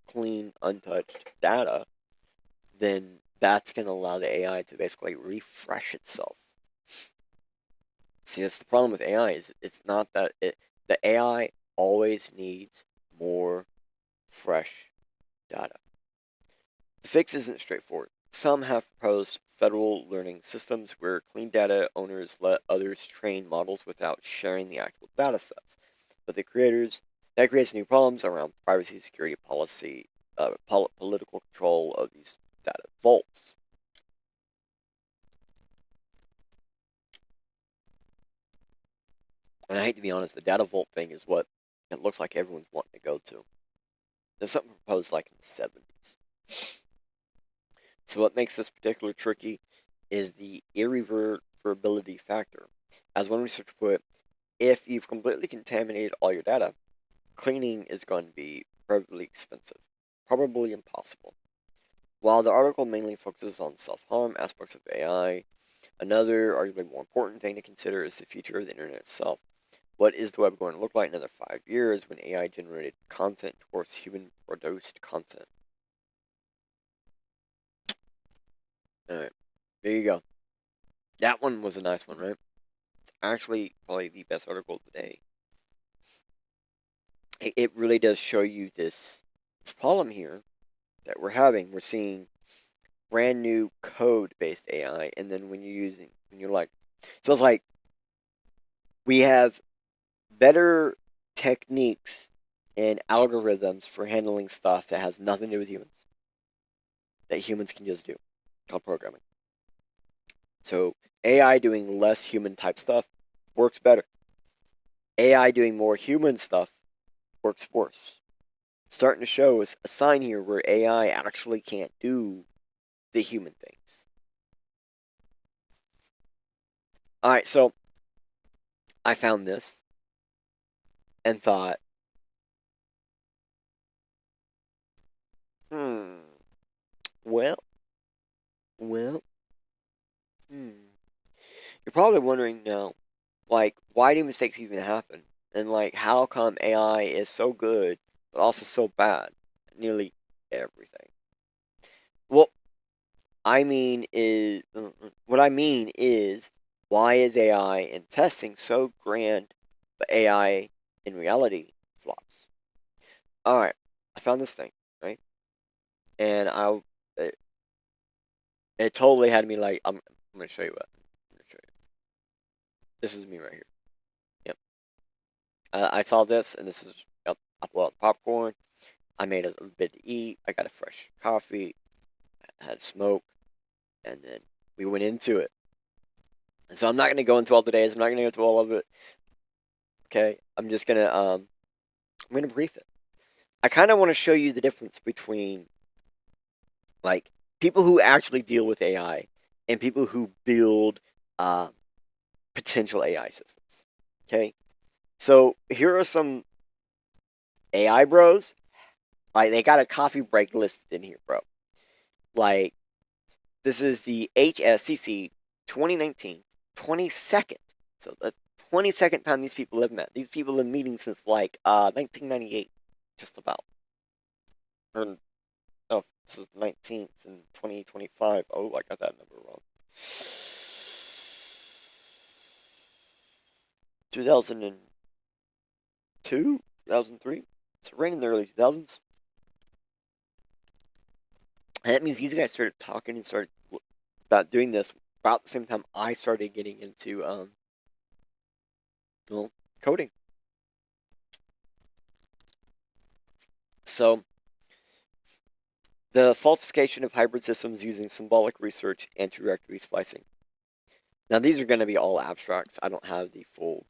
clean, untouched data, then that's going to allow the AI to basically refresh itself. See, that's the problem with AI is it's not that the AI always needs more fresh data. The fix isn't straightforward. Some have proposed federal learning systems where clean data owners let others train models without sharing the actual data sets. But that creates new problems around privacy, security policy, political control of these data vaults. And I hate to be honest, the data vault thing is what it looks like everyone's wanting to go to. There's something proposed like in the 70s. So what makes this particularly tricky is the irreversibility factor. As one researcher put it, if you've completely contaminated all your data, cleaning is going to be prohibitively expensive, probably impossible. While the article mainly focuses on self-harm aspects of AI, another arguably more important thing to consider is the future of the internet itself. What is the web going to look like in another 5 years when AI-generated content dwarfs human-produced content? Alright, there you go. That one was a nice one, right? It's actually probably the best article of the day. It really does show you this problem here that we're having. We're seeing brand new code-based AI, and then when you're like, so it's like we have better techniques and algorithms for handling stuff that has nothing to do with humans, that humans can just do, called programming. So AI doing less human type stuff works better. AI doing more human stuff works worse. Starting to show us a sign here where AI actually can't do the human things. Alright, so I found this and thought, well, well, You're probably wondering now, like, why do mistakes even happen? And, like, how come AI is so good, but also so bad at nearly everything? Well, what I mean is, why is AI in testing so grand, but AI in reality flops? Alright, I found this thing, right? And it, it totally had me like, I'm going to show you what. I'm going to show you. This is me right here. Yep. I saw this, and this is, yep, I pulled out the popcorn. I made a little bit to eat. I got a fresh coffee. I had smoke. And then we went into it. And so I'm not going to go into all the days. I'm not going to go into all of it. Okay? I'm just going to, I'm going to brief it. I kind of want to show you the difference between, like, people who actually deal with AI and people who build potential AI systems. Okay? So here are some AI bros. Like, they got a coffee break listed in here, bro. Like, this is the HSCC 2019 22nd. So the 22nd time these people have met. These people have been meeting since like 1998, just about. Or Oh, this is the 19th in 2025. Oh, I got that number wrong. 2002? 2003? It's raining in the early 2000s. And that means these guys started talking and started about doing this about the same time I started getting into, coding. So, the falsification of hybrid systems using symbolic research and trajectory splicing. Now, these are going to be all abstracts. I don't have the full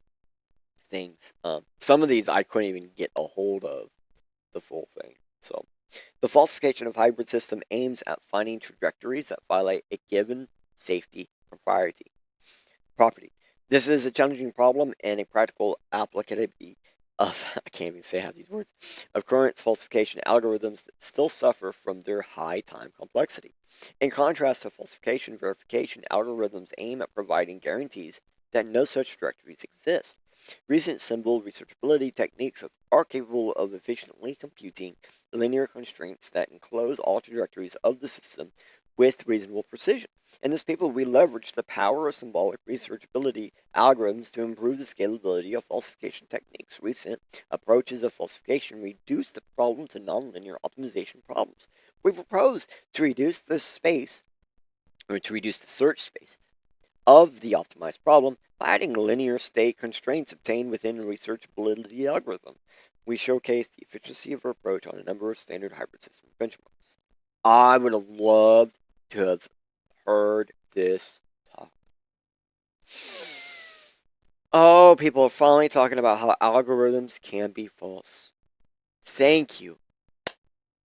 things. Some of these I couldn't even get a hold of the full thing. So, the falsification of hybrid system aims at finding trajectories that violate a given safety property. This is a challenging problem and a practical applicability of, I can't even say half these words, of current falsification algorithms that still suffer from their high time complexity. In contrast to falsification verification, algorithms aim at providing guarantees that no such trajectories exist. Recent symbol researchability techniques are capable of efficiently computing linear constraints that enclose all trajectories of the system with reasonable precision. In this paper, we leverage the power of symbolic researchability algorithms to improve the scalability of falsification techniques. Recent approaches of falsification reduce the problem to nonlinear optimization problems. We propose to reduce the search space of the optimized problem by adding linear state constraints obtained within a researchability algorithm. We showcase the efficiency of our approach on a number of standard hybrid system benchmarks. I would have loved to have heard this talk. Oh, people are finally talking about how algorithms can be false. Thank you.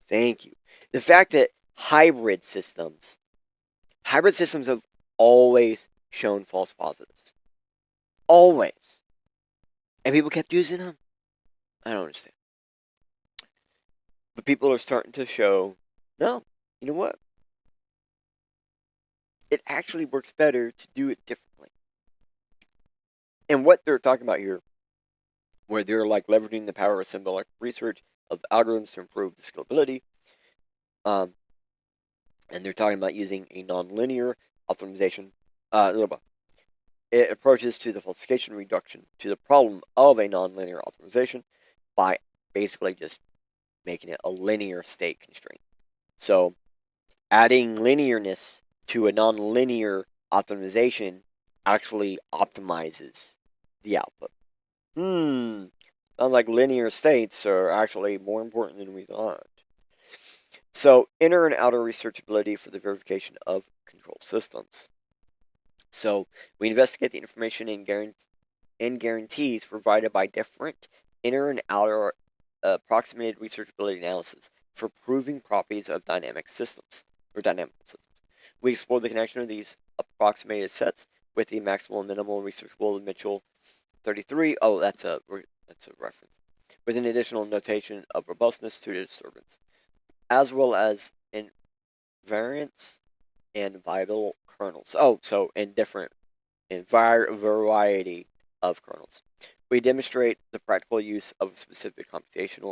Thank you. The fact that hybrid systems have always shown false positives. Always. And people kept using them. I don't understand. But people are starting to show, no, you know what? It actually works better to do it differently. And what they're talking about here, where they're like leveraging the power of symbolic research of algorithms to improve the scalability, and they're talking about using a nonlinear optimization. It approaches to the falsification reduction to the problem of a nonlinear optimization by basically just making it a linear state constraint. So, adding linearness to a nonlinear optimization actually optimizes the output. Sounds like linear states are actually more important than we thought. So, inner and outer researchability for the verification of control systems. So, we investigate the information and guarantees provided by different inner and outer approximated researchability analysis for proving properties of dynamic systems. We explore the connection of these approximated sets with the maximal and minimal researchable Mitchell 33. Oh, that's a reference. With an additional notation of robustness to the disturbance, as well as invariance and viable kernels. Oh, so in variety of kernels. We demonstrate the practical use of a specific computation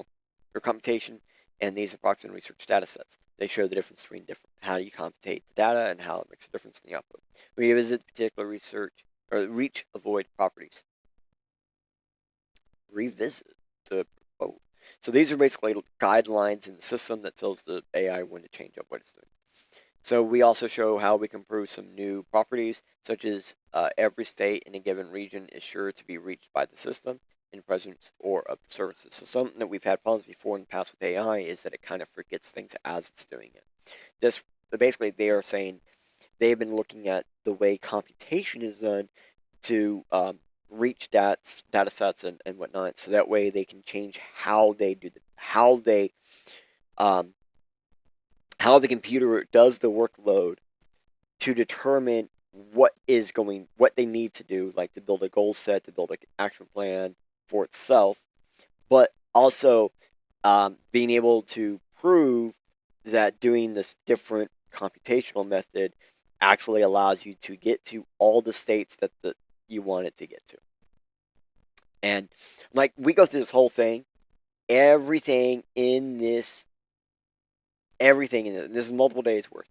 and these approximate research data sets. They show the difference between how you computate the data and how it makes a difference in the output. We revisit particular research or reach avoid properties. So these are basically guidelines in the system that tells the AI when to change up what it's doing. So we also show how we can prove some new properties, such as every state in a given region is sure to be reached by the system in presence or of the services. So something that we've had problems before in the past with AI is that it kind of forgets things as it's doing it. Basically, they are saying they've been looking at the way computation is done to reach data sets and whatnot, so that way they can change how they do how the computer does the workload to determine what they need to do, like to build a goal set, to build an action plan for itself, but also being able to prove that doing this different computational method actually allows you to get to all the states that you want it to get to. And like we go through this whole thing, everything in this everything in it. This is multiple days worth.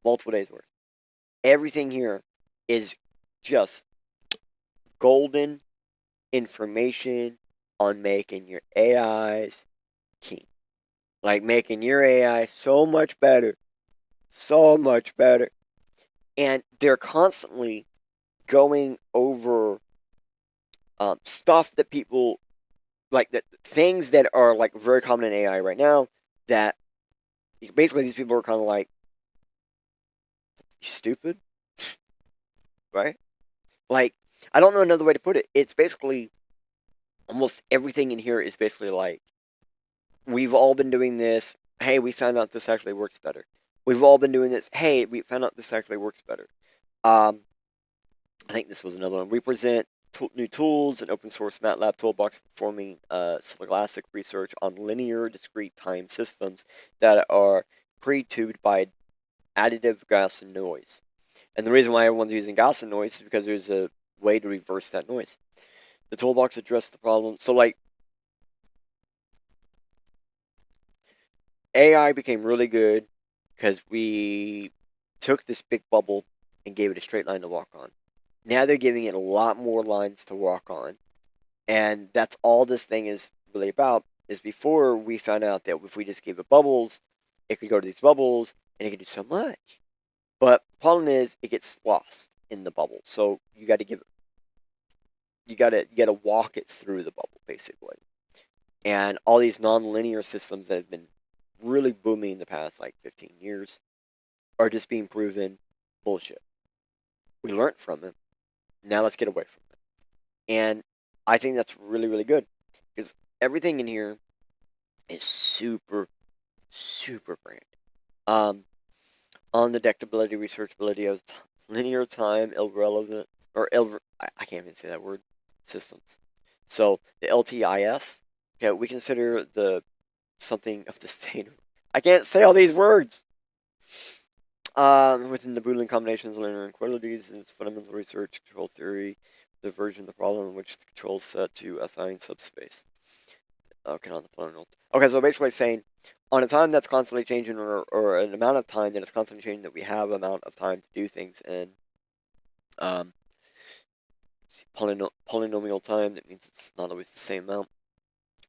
Multiple days worth. Everything here is just golden information on making your AIs king. Like making your AI so much better. So much better. And they're constantly going over stuff that people like, that things that are like very common in AI right now, that basically these people are kind of like, stupid, right? Like, I don't know another way to put it. It's basically almost everything in here is basically like, we've all been doing this. Hey, we found out this actually works better. We've all been doing this. Hey, we found out this actually works better. I think this was another one. We present new tools and open source MATLAB toolbox performing scholastic research on linear discrete time systems that are pre-tubed by additive Gaussian noise. And the reason why everyone's using Gaussian noise is because there's a way to reverse that noise. The toolbox addressed the problem. So, like, AI became really good because we took this big bubble and gave it a straight line to walk on. Now they're giving it a lot more lines to walk on. And that's all this thing is really about. Is before we found out that if we just gave it bubbles, it could go to these bubbles and it could do so much. But the problem is it gets lost in the bubble. So you got to give it, you got to walk it through the bubble, basically. And all these non-linear systems that have been really booming in the past like 15 years are just being proven bullshit. We learned from it. Now let's get away from it. And I think that's really, really good, because everything in here is super, super brand. On the detectability, researchability of linear time, irrelevant, or I can't even say that word, systems. So the LTIS, okay, we consider the something of the state. I can't say all these words. Within the Boolean combinations of linear inequalities is fundamental research control theory, the version of the problem in which the control is set to affine subspace. Okay, on the polynomial. Okay, so basically saying on a time that's constantly changing, or an amount of time that is constantly changing, that we have amount of time to do things in polynomial time. That means it's not always the same amount,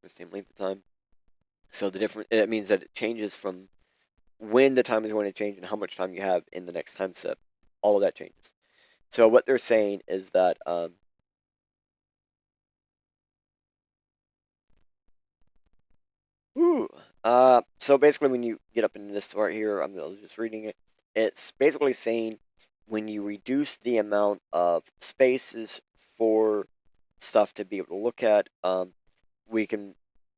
the same length of time. So it means that it changes from when the time is going to change and how much time you have in the next time step. All of that changes. So what they're saying is that so basically when you get up into this right here, I'm just reading it. It's basically saying when you reduce the amount of spaces for stuff to be able to look at, we can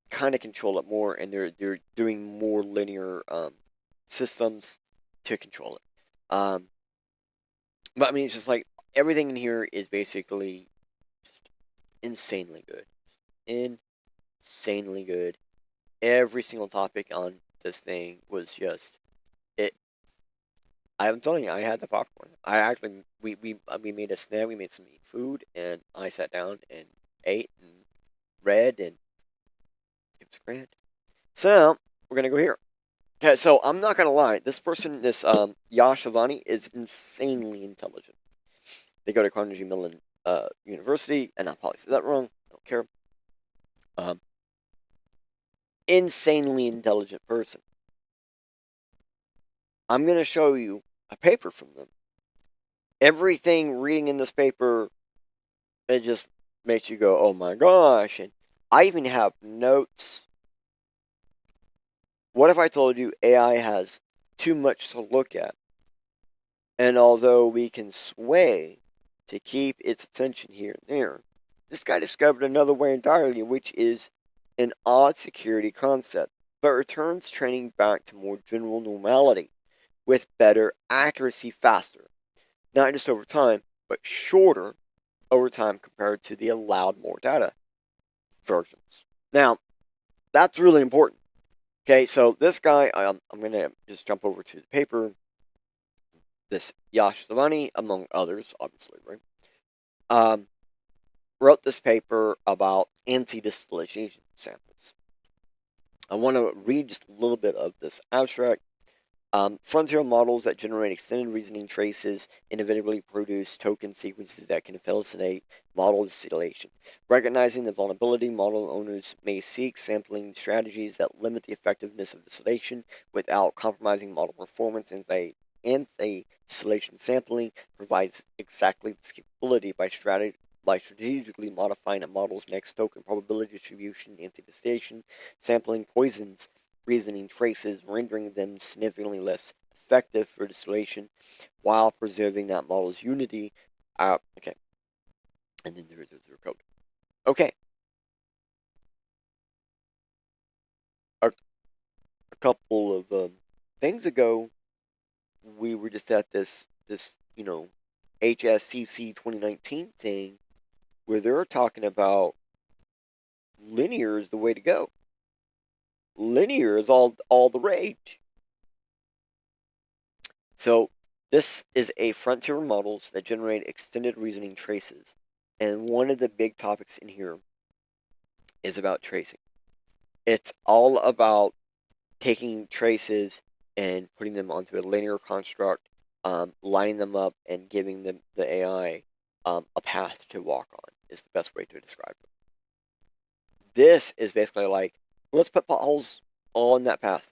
kind of control it more, and they're doing more linear systems to control it. But I mean, it's just like everything in here is basically just insanely good. Insanely good. Every single topic on this thing was just it. I'm telling you, I had the popcorn. I actually we made a snack. We made some food, and I sat down and ate and read, and it was grand. So we're gonna go here. Okay, so I'm not gonna lie. This person, this Yash Avani, is insanely intelligent. They go to Carnegie Mellon University, and I'll probably say that wrong. I don't care. Insanely intelligent person. I'm gonna show you a paper from them. Everything reading in this paper, it just makes you go, "Oh my gosh!" And I even have notes. What if I told you AI has too much to look at? And although we can sway to keep its attention here and there, this guy discovered another way entirely, which is an odd security concept, but returns training back to more general normality, with better accuracy faster. Not just over time, but shorter over time compared to the allowed more data versions. Now, that's really important. Okay, so this guy, I'm going to just jump over to the paper. This Yash Savani, among others, obviously, right? Wrote this paper about anti-distillation samples. I want to read just a little bit of this abstract. Frontier models that generate extended reasoning traces innovatively produce token sequences that can facilitate model distillation. Recognizing the vulnerability, model owners may seek sampling strategies that limit the effectiveness of distillation without compromising model performance, and the distillation sampling provides exactly this capability by strategically modifying a model's next token probability distribution. Anti-distillation sampling poisons reasoning traces, rendering them significantly less effective for distillation while preserving that model's unity. Okay. And then there's their code. Okay. A couple of things ago, we were just at this HSCC 2019 thing where they're talking about linear is the way to go. Linear is all the rage. So this is a frontier models that generate extended reasoning traces. And one of the big topics in here is about tracing. It's all about taking traces and putting them onto a linear construct, lining them up and giving them the AI a path to walk on is the best way to describe it. This is basically like, let's put potholes on that path.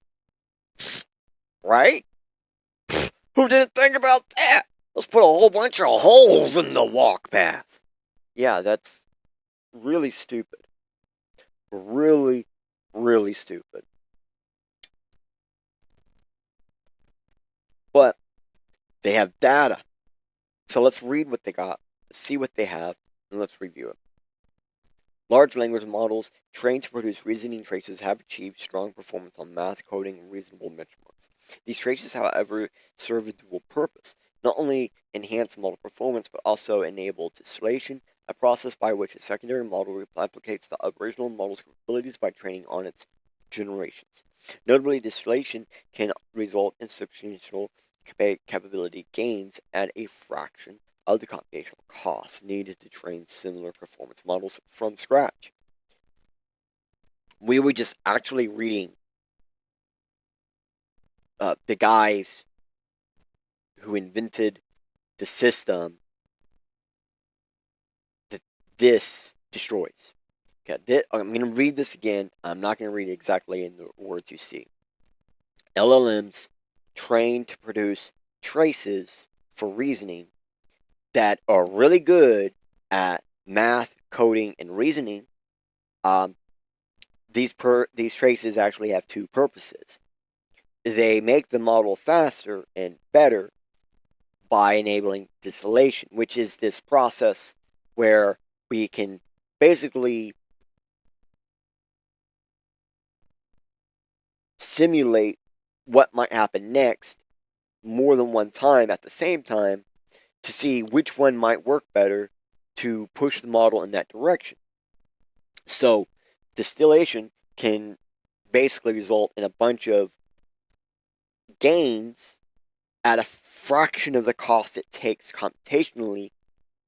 Right? Who didn't think about that? Let's put a whole bunch of holes in the walk path. Yeah, that's really stupid. Really, really stupid. But they have data. So let's read what they got, see what they have, and let's review it. Large language models trained to produce reasoning traces have achieved strong performance on math, coding, and reasonable benchmarks. These traces, however, serve a dual purpose. Not only enhance model performance, but also enable distillation, a process by which a secondary model replicates the original model's capabilities by training on its generations. Notably, distillation can result in substantial capability gains at a fraction of the computational costs needed to train similar performance models from scratch. We were just actually reading the guys who invented the system that this destroys. Okay, I'm going to read this again. I'm not going to read it exactly in the words you see. LLMs trained to produce traces for reasoning that are really good at math, coding, and reasoning. These traces actually have two purposes. They make the model faster and better by enabling distillation, which is this process where we can basically simulate what might happen next more than one time at the same time to see which one might work better to push the model in that direction. So distillation can basically result in a bunch of gains at a fraction of the cost it takes computationally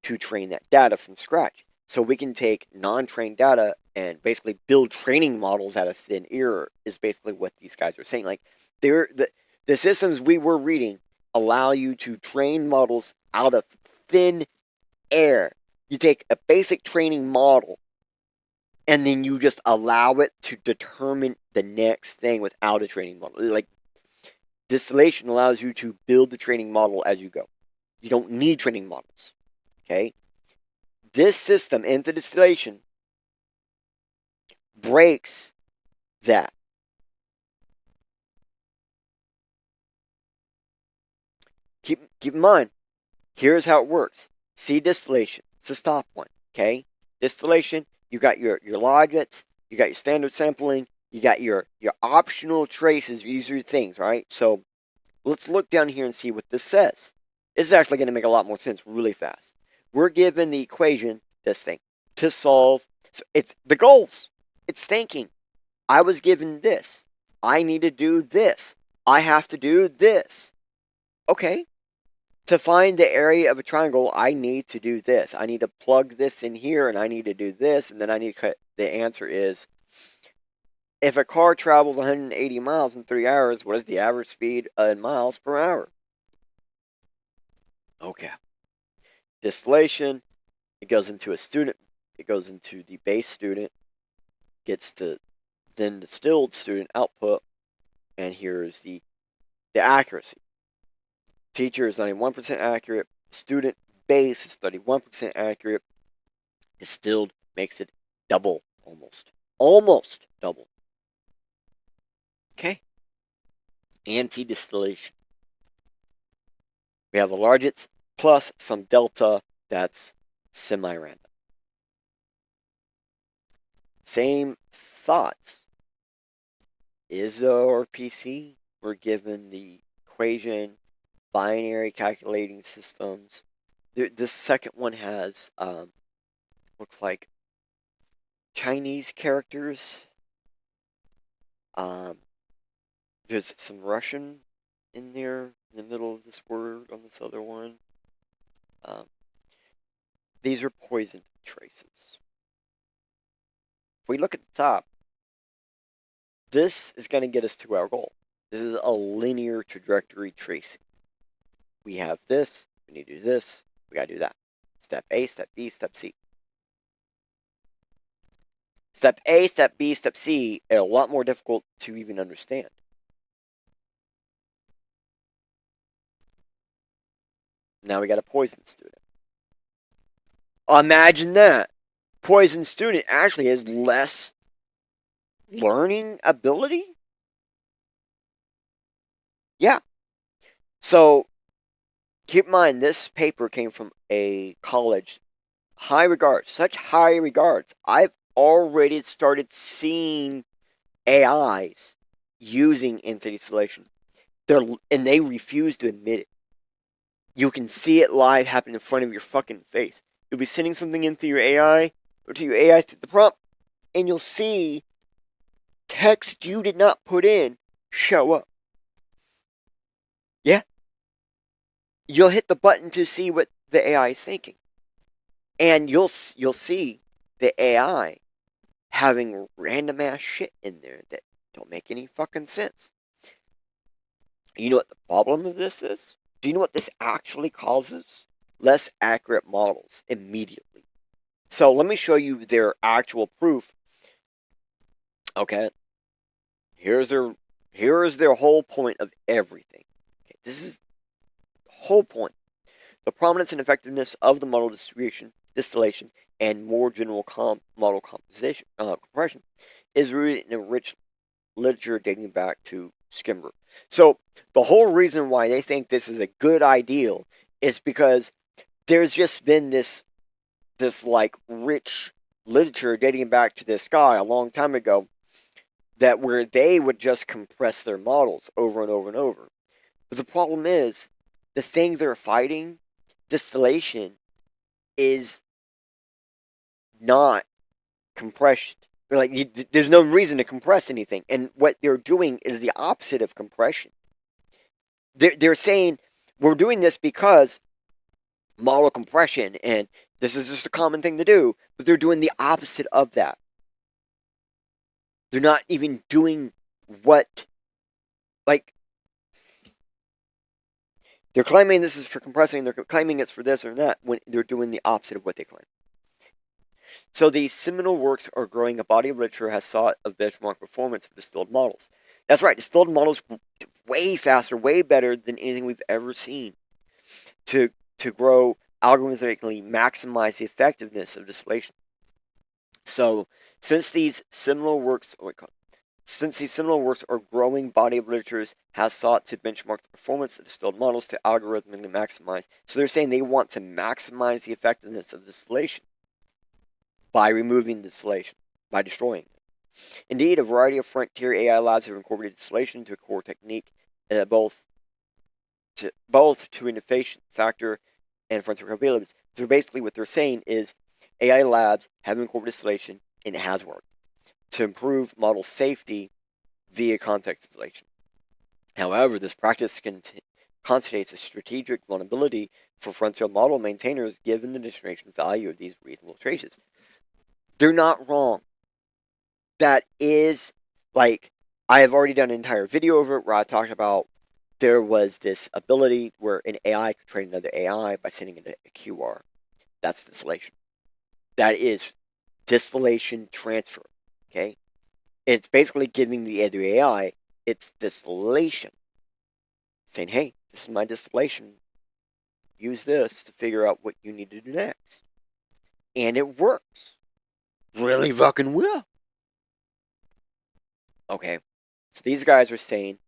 to train that data from scratch. So we can take non-trained data and basically build training models out of thin air is basically what these guys are saying. Like the systems we were reading allow you to train models out of thin air. You take a basic training model and then you just allow it to determine the next thing without a training model. Like distillation allows you to build the training model as you go. You don't need training models. Okay? This system into distillation breaks that. Keep in mind, here's how it works. See distillation. It's the stop one. Okay? Distillation, you got your logits, you got your standard sampling, you got your optional traces. These are things, right? So let's look down here and see what this says. This is actually going to make a lot more sense really fast. We're given the equation, this thing, to solve. So it's the goals. It's thinking. I was given this. I need to do this. I have to do this. Okay. To find the area of a triangle, I need to do this. I need to plug this in here, and I need to do this, and then I need to cut. The answer is If a car travels 180 miles in 3 hours, what is the average speed in miles per hour? Okay. Distillation, it goes into a student, it goes into the base student, gets to then distilled student output, and here's the accuracy. Teacher is 91% accurate, student base is 31% accurate, distilled makes it double, almost double. Okay? Anti-distillation. We have the largest plus some delta that's semi-random. Same thoughts. ISO or PC, we're given the equation, binary calculating systems. This second one has, looks like Chinese characters. There's some Russian in there in the middle of this word on this other one. These are poison traces. If we look at the top, this is going to get us to our goal. This is a linear trajectory tracing. We have this, we need to do this, we got to do that. Step A, step B, step C. Step A, step B, step C are a lot more difficult to even understand. Now we got a poison student. Imagine that. Poison student actually has less learning ability? Yeah. So, keep in mind, this paper came from a college. High regards. Such high regards. I've already started seeing AIs using anti-distillation. And they refuse to admit it. You can see it live happen in front of your fucking face. You'll be sending something into your AI, or to your AI to the prompt, and you'll see text you did not put in show up. Yeah. You'll hit the button to see what the AI is thinking. And you'll see the AI having random ass shit in there that don't make any fucking sense. You know what the problem of this is? Do you know what this actually causes? Less accurate models immediately. So let me show you their actual proof. Okay. Here's their whole point of everything. Okay, this is the whole point. The prominence and effectiveness of the model distillation, and more general model compression is rooted in a rich literature dating back to Skimmer. So the whole reason why they think this is a good ideal is because there's just been this like rich literature dating back to this guy a long time ago, that where they would just compress their models over and over and over. But the problem is, the thing they're fighting, distillation, is not compression. Like, there's no reason to compress anything. And what they're doing is the opposite of compression. They're saying, we're doing this because model compression, and this is just a common thing to do, but they're doing the opposite of that. They're not even doing what, like, they're claiming this is for compressing, they're claiming it's for this or that, when they're doing the opposite of what they claim. So these seminal works are growing. A body of literature has sought of benchmark performance of distilled models. That's right, distilled models way faster, way better than anything we've ever seen to grow algorithmically maximize the effectiveness of distillation. So since these seminal works are growing, body of literatures has sought to benchmark the performance of distilled models to algorithmically maximize. So they're saying they want to maximize the effectiveness of distillation by removing distillation, by destroying it. Indeed, a variety of frontier AI labs have incorporated distillation into a core technique, both to innovation factor and frontier capabilities. So basically what they're saying is AI labs have incorporated distillation, and it has worked, to improve model safety via context distillation. However, this practice constitutes a strategic vulnerability for frontier model maintainers given the distribution value of these reasonable traces. They're not wrong. That is Like, I have already done an entire video over it where I talked about there was this ability where an AI could train another AI by sending it a QR. That's distillation. That is distillation transfer. Okay? It's basically giving the other AI its distillation. Saying, hey, this is my distillation. Use this to figure out what you need to do next. And it works. Really fucking well. Okay. So these guys are saying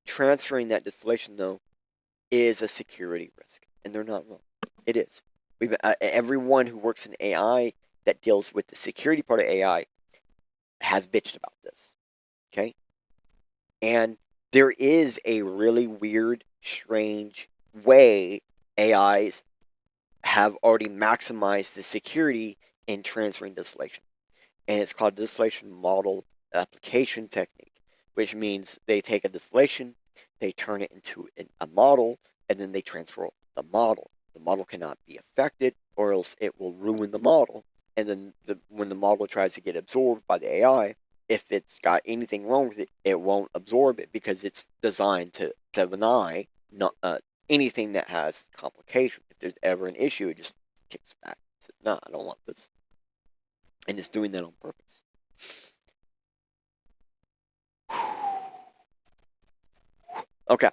transferring that distillation, though, is a security risk. And they're not wrong. It is. Everyone who works in AI that deals with the security part of AI has bitched about this. Okay? And there is a really weird, strange way AIs have already maximized the security in transferring distillation. And it's called distillation model application technique, which means they take a distillation, they turn it into a model, and then they transfer the model. The model cannot be affected, or else it will ruin the model. And then when the model tries to get absorbed by the AI, if it's got anything wrong with it, it won't absorb it because it's designed to deny anything that has complication. If there's ever an issue, it just kicks back. It says, no, I don't want this. And it's doing that on purpose. Okay.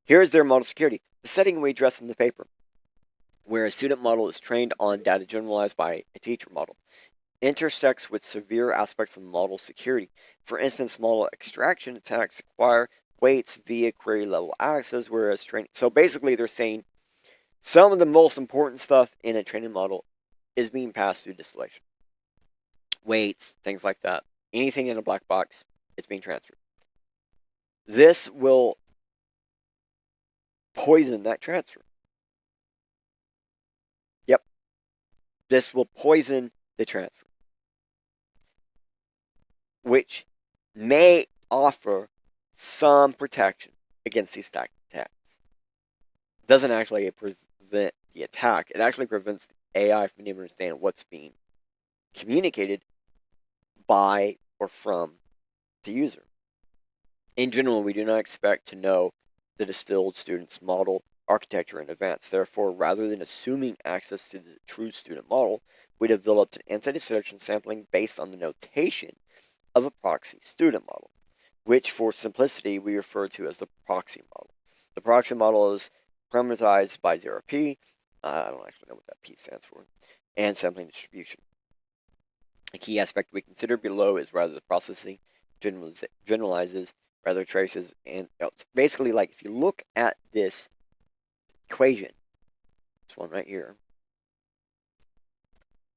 Here's their model security. The setting we address in the paper, where a student model is trained on data generalized by a teacher model, intersects with severe aspects of model security. For instance, model extraction attacks acquire weights via query level access, whereas training. So basically, they're saying some of the most important stuff in a training model is being passed through distillation. Weights, things like that. Anything in a black box, it's being transferred. This will poison that transfer. Yep. This will poison the transfer, which may offer some protection against these stack attacks. It doesn't actually prevent the attack. It actually prevents the AI from even understanding what's being communicated by or from the user. In general, we do not expect to know the distilled student's model architecture in advance. Therefore, rather than assuming access to the true student model, we developed an anti-distillation sampling based on the notation of a proxy student model, which for simplicity we refer to as the proxy model. The proxy model is parameterized by 0p, I don't actually know what that P stands for, and sampling distribution. A key aspect we consider below is rather the processing generalizes, rather traces, and basically, like, if you look at this equation, this one right here,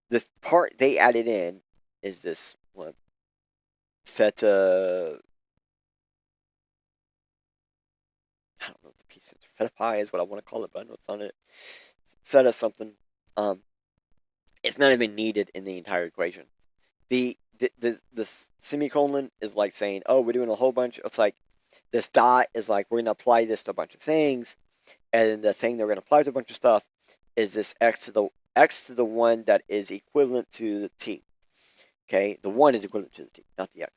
the part they added in is this one, theta, I don't know what the piece is. Theta pi is what I want to call it, but I know it's on it. Theta something. It's not even needed in the entire equation. The semicolon is like saying, oh, we're doing a whole bunch. It's like this dot is like we're going to apply this to a bunch of things, and the thing that we're going to apply to a bunch of stuff is this x to the 1 that is equivalent to the t. Okay, the 1 is equivalent to the t, not the x.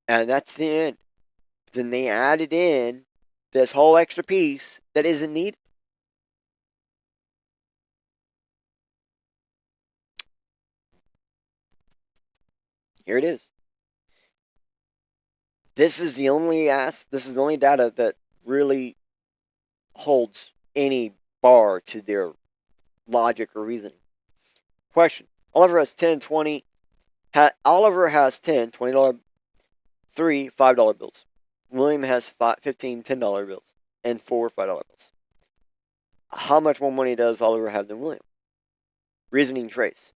And that's the end. Then they added in this whole extra piece that isn't needed. Here it is. This is the only data that really holds any bar to their logic or reasoning. Question. Oliver has 10, 20. Oliver has 10, $20, 3 $5 bills. William has 15 $10 bills and 4 $5 bills. How much more money does Oliver have than William? Reasoning trace.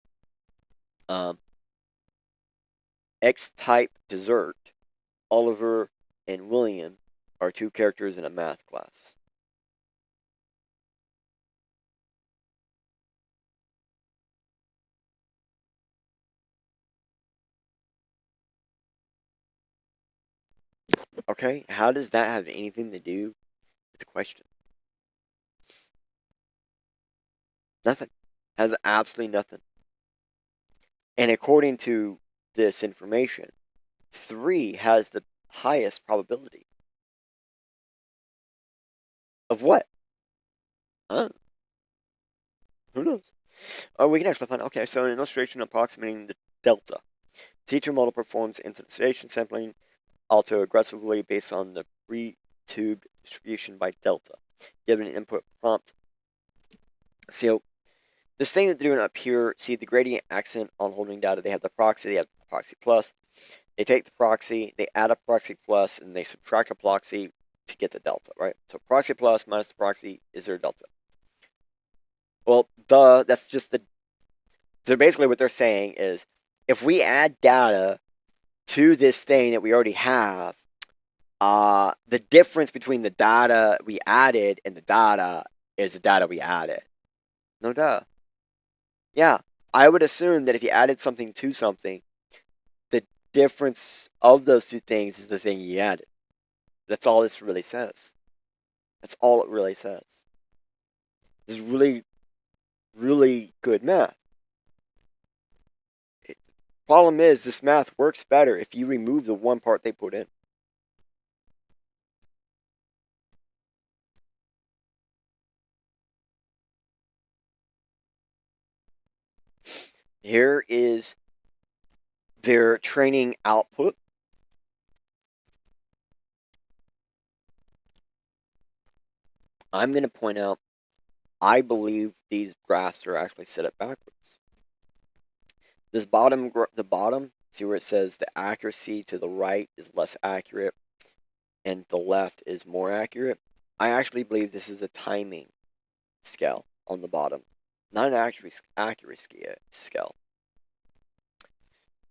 X-type dessert. Oliver and William are 2 characters in a math class. Okay, how does that have anything to do with the question? Nothing. Has absolutely nothing. And according to this information, 3 has the highest probability. Of what? Huh? Who knows? Oh, we can actually find. Okay, so an illustration approximating the delta. Teacher model performs intonation sampling also aggressively based on the pre-tubed distribution by delta. Given an input prompt. So this thing that they're doing up here, see the gradient accent on holding data. They have the proxy. They have the proxy plus. They take the proxy, they add a proxy plus, and they subtract a proxy to get the delta, right? So proxy plus minus the proxy is their delta. Well, that's just the... So basically what they're saying is, if we add data to this thing that we already have, the difference between the data we added and the data is the data we added. No duh. Yeah, I would assume that if you added something to something, the difference of those two things is the thing you added. That's all this really says. That's all it really says. This is really, really good math. Problem is, this math works better if you remove the one part they put in. Here is their training output. I'm going to point out, I believe these graphs are actually set up backwards. This the bottom, see where it says the accuracy to the right is less accurate and the left is more accurate? I actually believe this is a timing scale on the bottom, not an accuracy scale.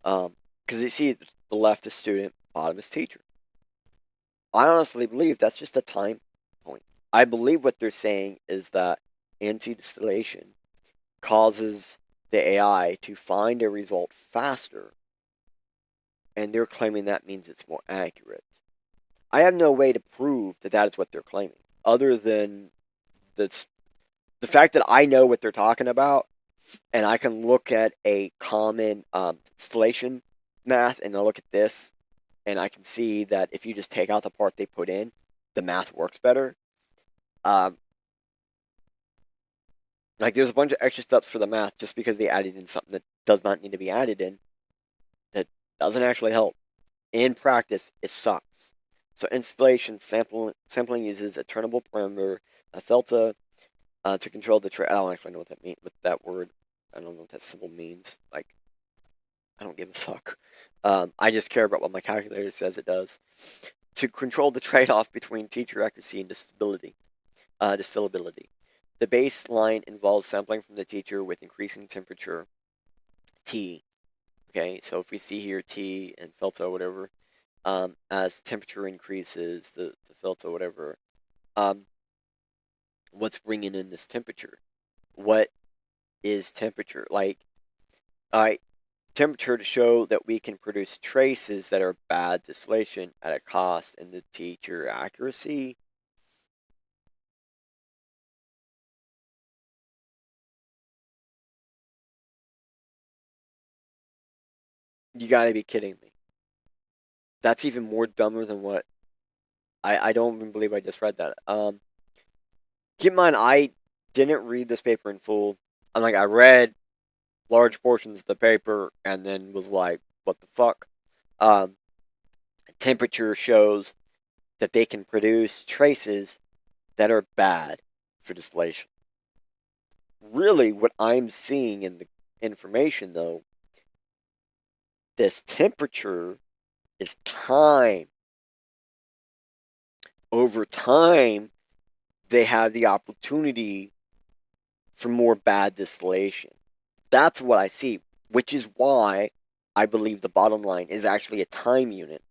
Because you see, the left is student, bottom is teacher. I honestly believe that's just a time point. I believe what they're saying is that anti-distillation causes the AI to find a result faster, and they're claiming that means it's more accurate. I have no way to prove that that is what they're claiming, other than the fact that I know what they're talking about, and I can look at a common distillation math, and I look at this, and I can see that if you just take out the part they put in, the math works better. Like, there's a bunch of extra steps for the math just because they added in something that does not need to be added in, that doesn't actually help. In practice, it sucks. So installation sampling uses a turnable parameter, a filter, to control the I don't actually know what that means with that word. I don't know what that symbol means. Like, I don't give a fuck. I just care about what my calculator says it does. To control the trade-off between teacher accuracy and distillability. The baseline involves sampling from the teacher with increasing temperature, T. Okay, so if we see here T and filter, whatever, as temperature increases, the filter, whatever, what's bringing in this temperature? What is temperature? Like, temperature to show that we can produce traces that are bad distillation at a cost, and the teacher accuracy. You gotta be kidding me. That's even more dumber than what I don't even believe I just read that. Keep in mind, I didn't read this paper in full. I read large portions of the paper and then was like, what the fuck? Temperature shows that they can produce traces that are bad for distillation. Really, what I'm seeing in the information, though, this temperature is time. Over time, they have the opportunity for more bad distillation. That's what I see, which is why I believe the bottom line is actually a time unit.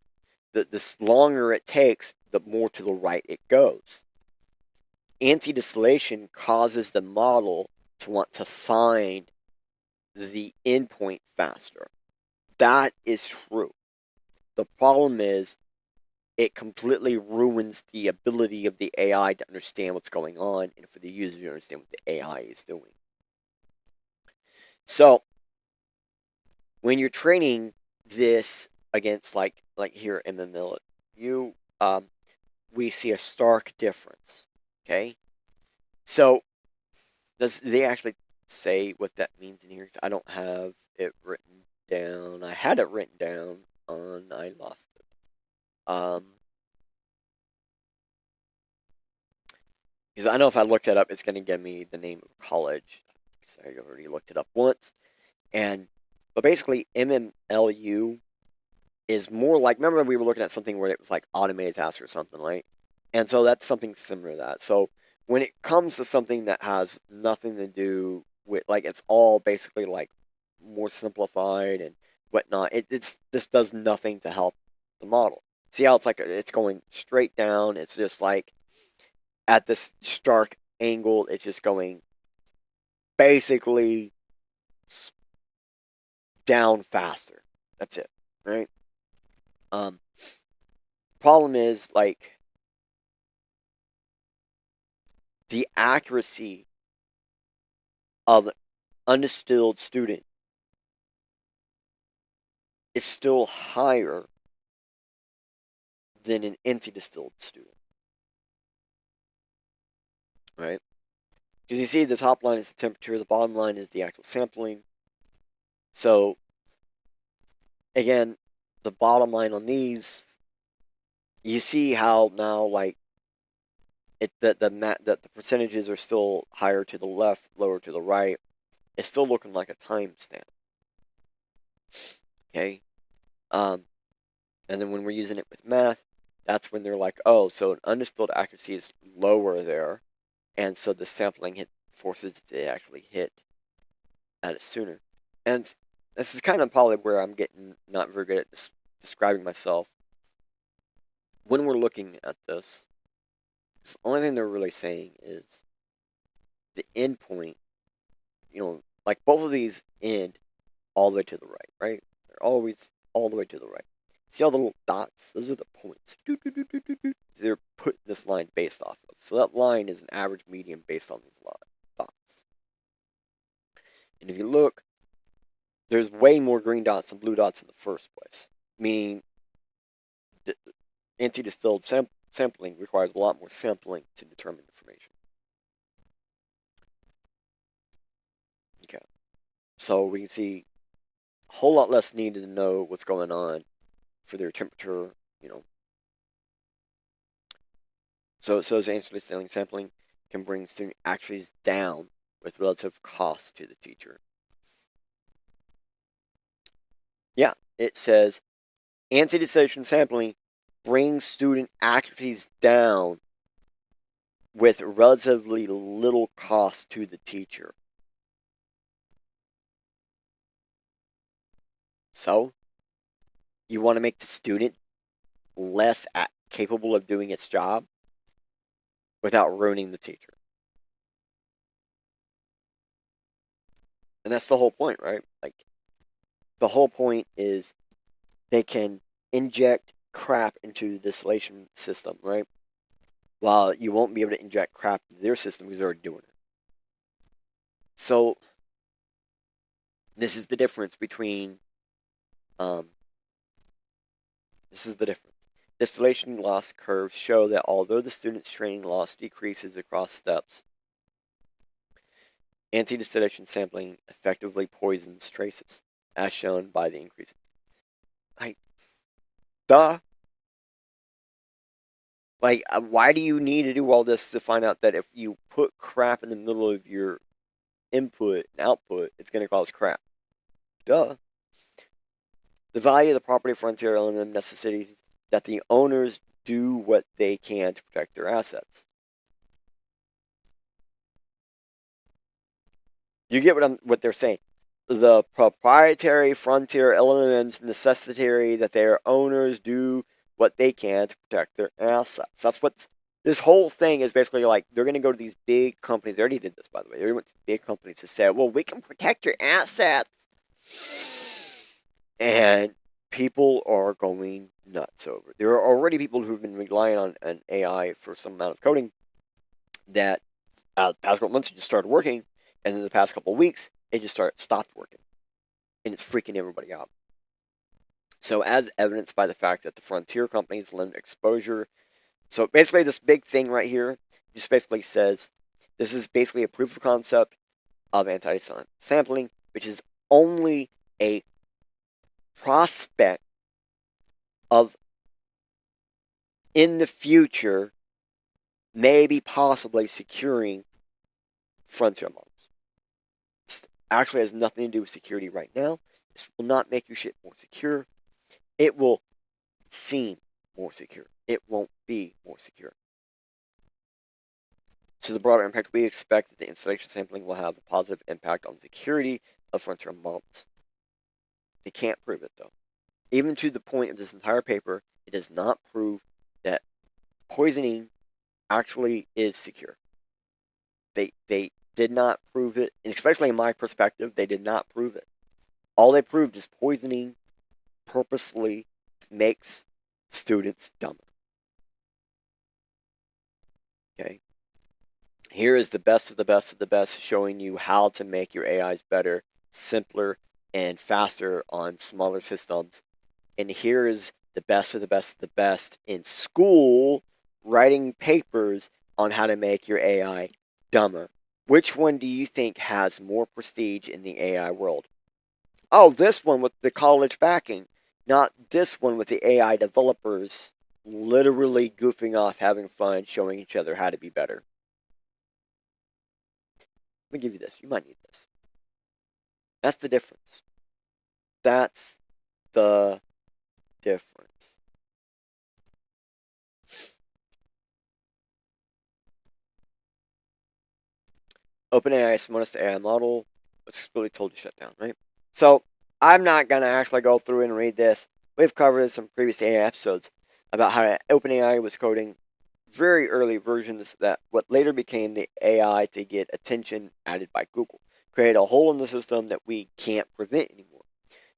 The longer it takes, the more to the right it goes. Anti-distillation causes the model to want to find the endpoint faster. That is true. The problem is, it completely ruins the ability of the AI to understand what's going on and for the user to understand what the AI is doing. So, when you're training this against like here in the middle, we see a stark difference. Okay, so does they actually say what that means in here? 'Cause I don't have it written down. I had it written down on. I lost it. Because I know if I looked it up, it's going to give me the name of college. So I already looked it up once, but basically MMLU is more like, remember we were looking at something where it was like automated tasks or something, right? And so that's something similar to that. So when it comes to something that has nothing to do with, like, it's all basically like more simplified and whatnot, this does nothing to help the model. See how it's like it's going straight down? It's just like at this stark angle, it's just going basically down faster. That's it, right? Problem is, like, the accuracy of an undistilled student is still higher than an empty distilled student, right? Because you see, the top line is the temperature, the bottom line is the actual sampling. So, again, the bottom line on these, you see how now, like, the percentages are still higher to the left, lower to the right. It's still looking like a timestamp. Okay? And then when we're using it with math, that's when they're like, oh, so an undistilled accuracy is lower there, and so the sampling forces it to actually hit at it sooner. And this is kind of probably where I'm getting not very good at describing myself. When we're looking at this, the only thing they're really saying is the endpoint, like both of these end all the way to the right, right? They're always all the way to the right. See all the little dots? Those are the points. They're putting this line based off of. So that line is an average median based on these dots. And if you look, there's way more green dots than blue dots in the first place. Meaning, anti-distilled sampling requires a lot more sampling to determine information. Okay. So we can see a whole lot less needed to know what's going on for their temperature, So as anti-distilling sampling can bring student accuracies down with relative cost to the teacher. Yeah, it says anti-distillation sampling brings student accuracies down with relatively little cost to the teacher. So, you want to make the student less capable of doing its job without ruining the teacher. And that's the whole point, right? Like, the whole point is they can inject crap into the distillation system, right? While you won't be able to inject crap into their system because they're already doing it. So, this is the difference between, Distillation loss curves show that although the student's training loss decreases across steps, anti-distillation sampling effectively poisons traces, as shown by the increase. Like, duh. Like, why do you need to do all this to find out that if you put crap in the middle of your input and output, it's going to cause crap? Duh. The value of the property frontier element necessitates that the owners do what they can to protect their assets. You get what they're saying. The proprietary frontier elements necessitate that their owners do what they can to protect their assets. That's what this whole thing is basically like. They're going to go to these big companies. They already did this, by the way. They went to big companies to say, well, we can protect your assets. And people are going nuts over it. There are already people who've been relying on an AI for some amount of coding that the past couple months it just started working, and in the past couple of weeks, it just stopped working. And it's freaking everybody out. So as evidenced by the fact that the frontier companies limit exposure. So basically this big thing right here just basically says this is basically a proof of concept of anti-sampling, which is only a prospect of in the future maybe possibly securing frontier models. This actually has nothing to do with security right now. This will not make your shit more secure. It will seem more secure. It won't be more secure. So the broader impact, we expect that the installation sampling will have a positive impact on the security of frontier models. They can't prove it though. Even to the point of this entire paper, it does not prove that poisoning actually is secure. They did not prove it, and especially in my perspective, they did not prove it. All they proved is poisoning purposely makes students dumber. Okay? Here is the best of the best of the best, showing you how to make your AIs better, simpler, and faster on smaller systems. And here is the best of the best of the best in school, writing papers on how to make your AI dumber. Which one do you think has more prestige in the AI world? Oh, this one with the college backing, not this one with the AI developers literally goofing off, having fun, showing each other how to be better. Let me give you this. You might need this. That's the difference. That's the difference. OpenAI's smartest AI model was really told to shut down, right? So I'm not going to actually go through and read this. We've covered some previous AI episodes about how OpenAI was coding very early versions that what later became the AI to get attention added by Google, create a hole in the system that we can't prevent anymore.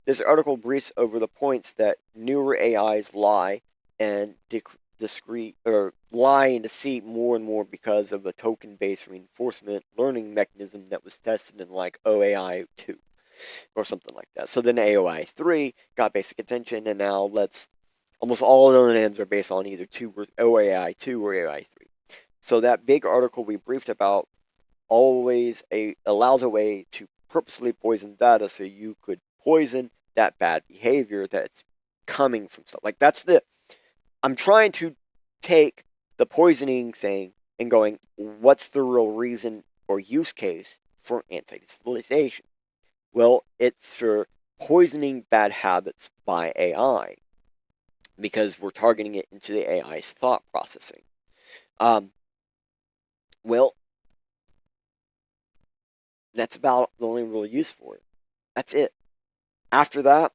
This article briefs over the points that newer AIs lie and lie and deceive more and more because of a token-based reinforcement learning mechanism that was tested in like OAI 2 or something like that. So then AOI 3 got basic attention, and now almost all LLMs are based on either OAI 2 or AOI 3. So that big article we briefed about allows a way to purposely poison data so you could poison that bad behavior that's coming from stuff. Like I'm trying to take the poisoning thing and going, what's the real reason or use case for anti-distillation? Well, it's for poisoning bad habits by AI because we're targeting it into the AI's thought processing. Well, that's about the only real use for it. That's it. After that,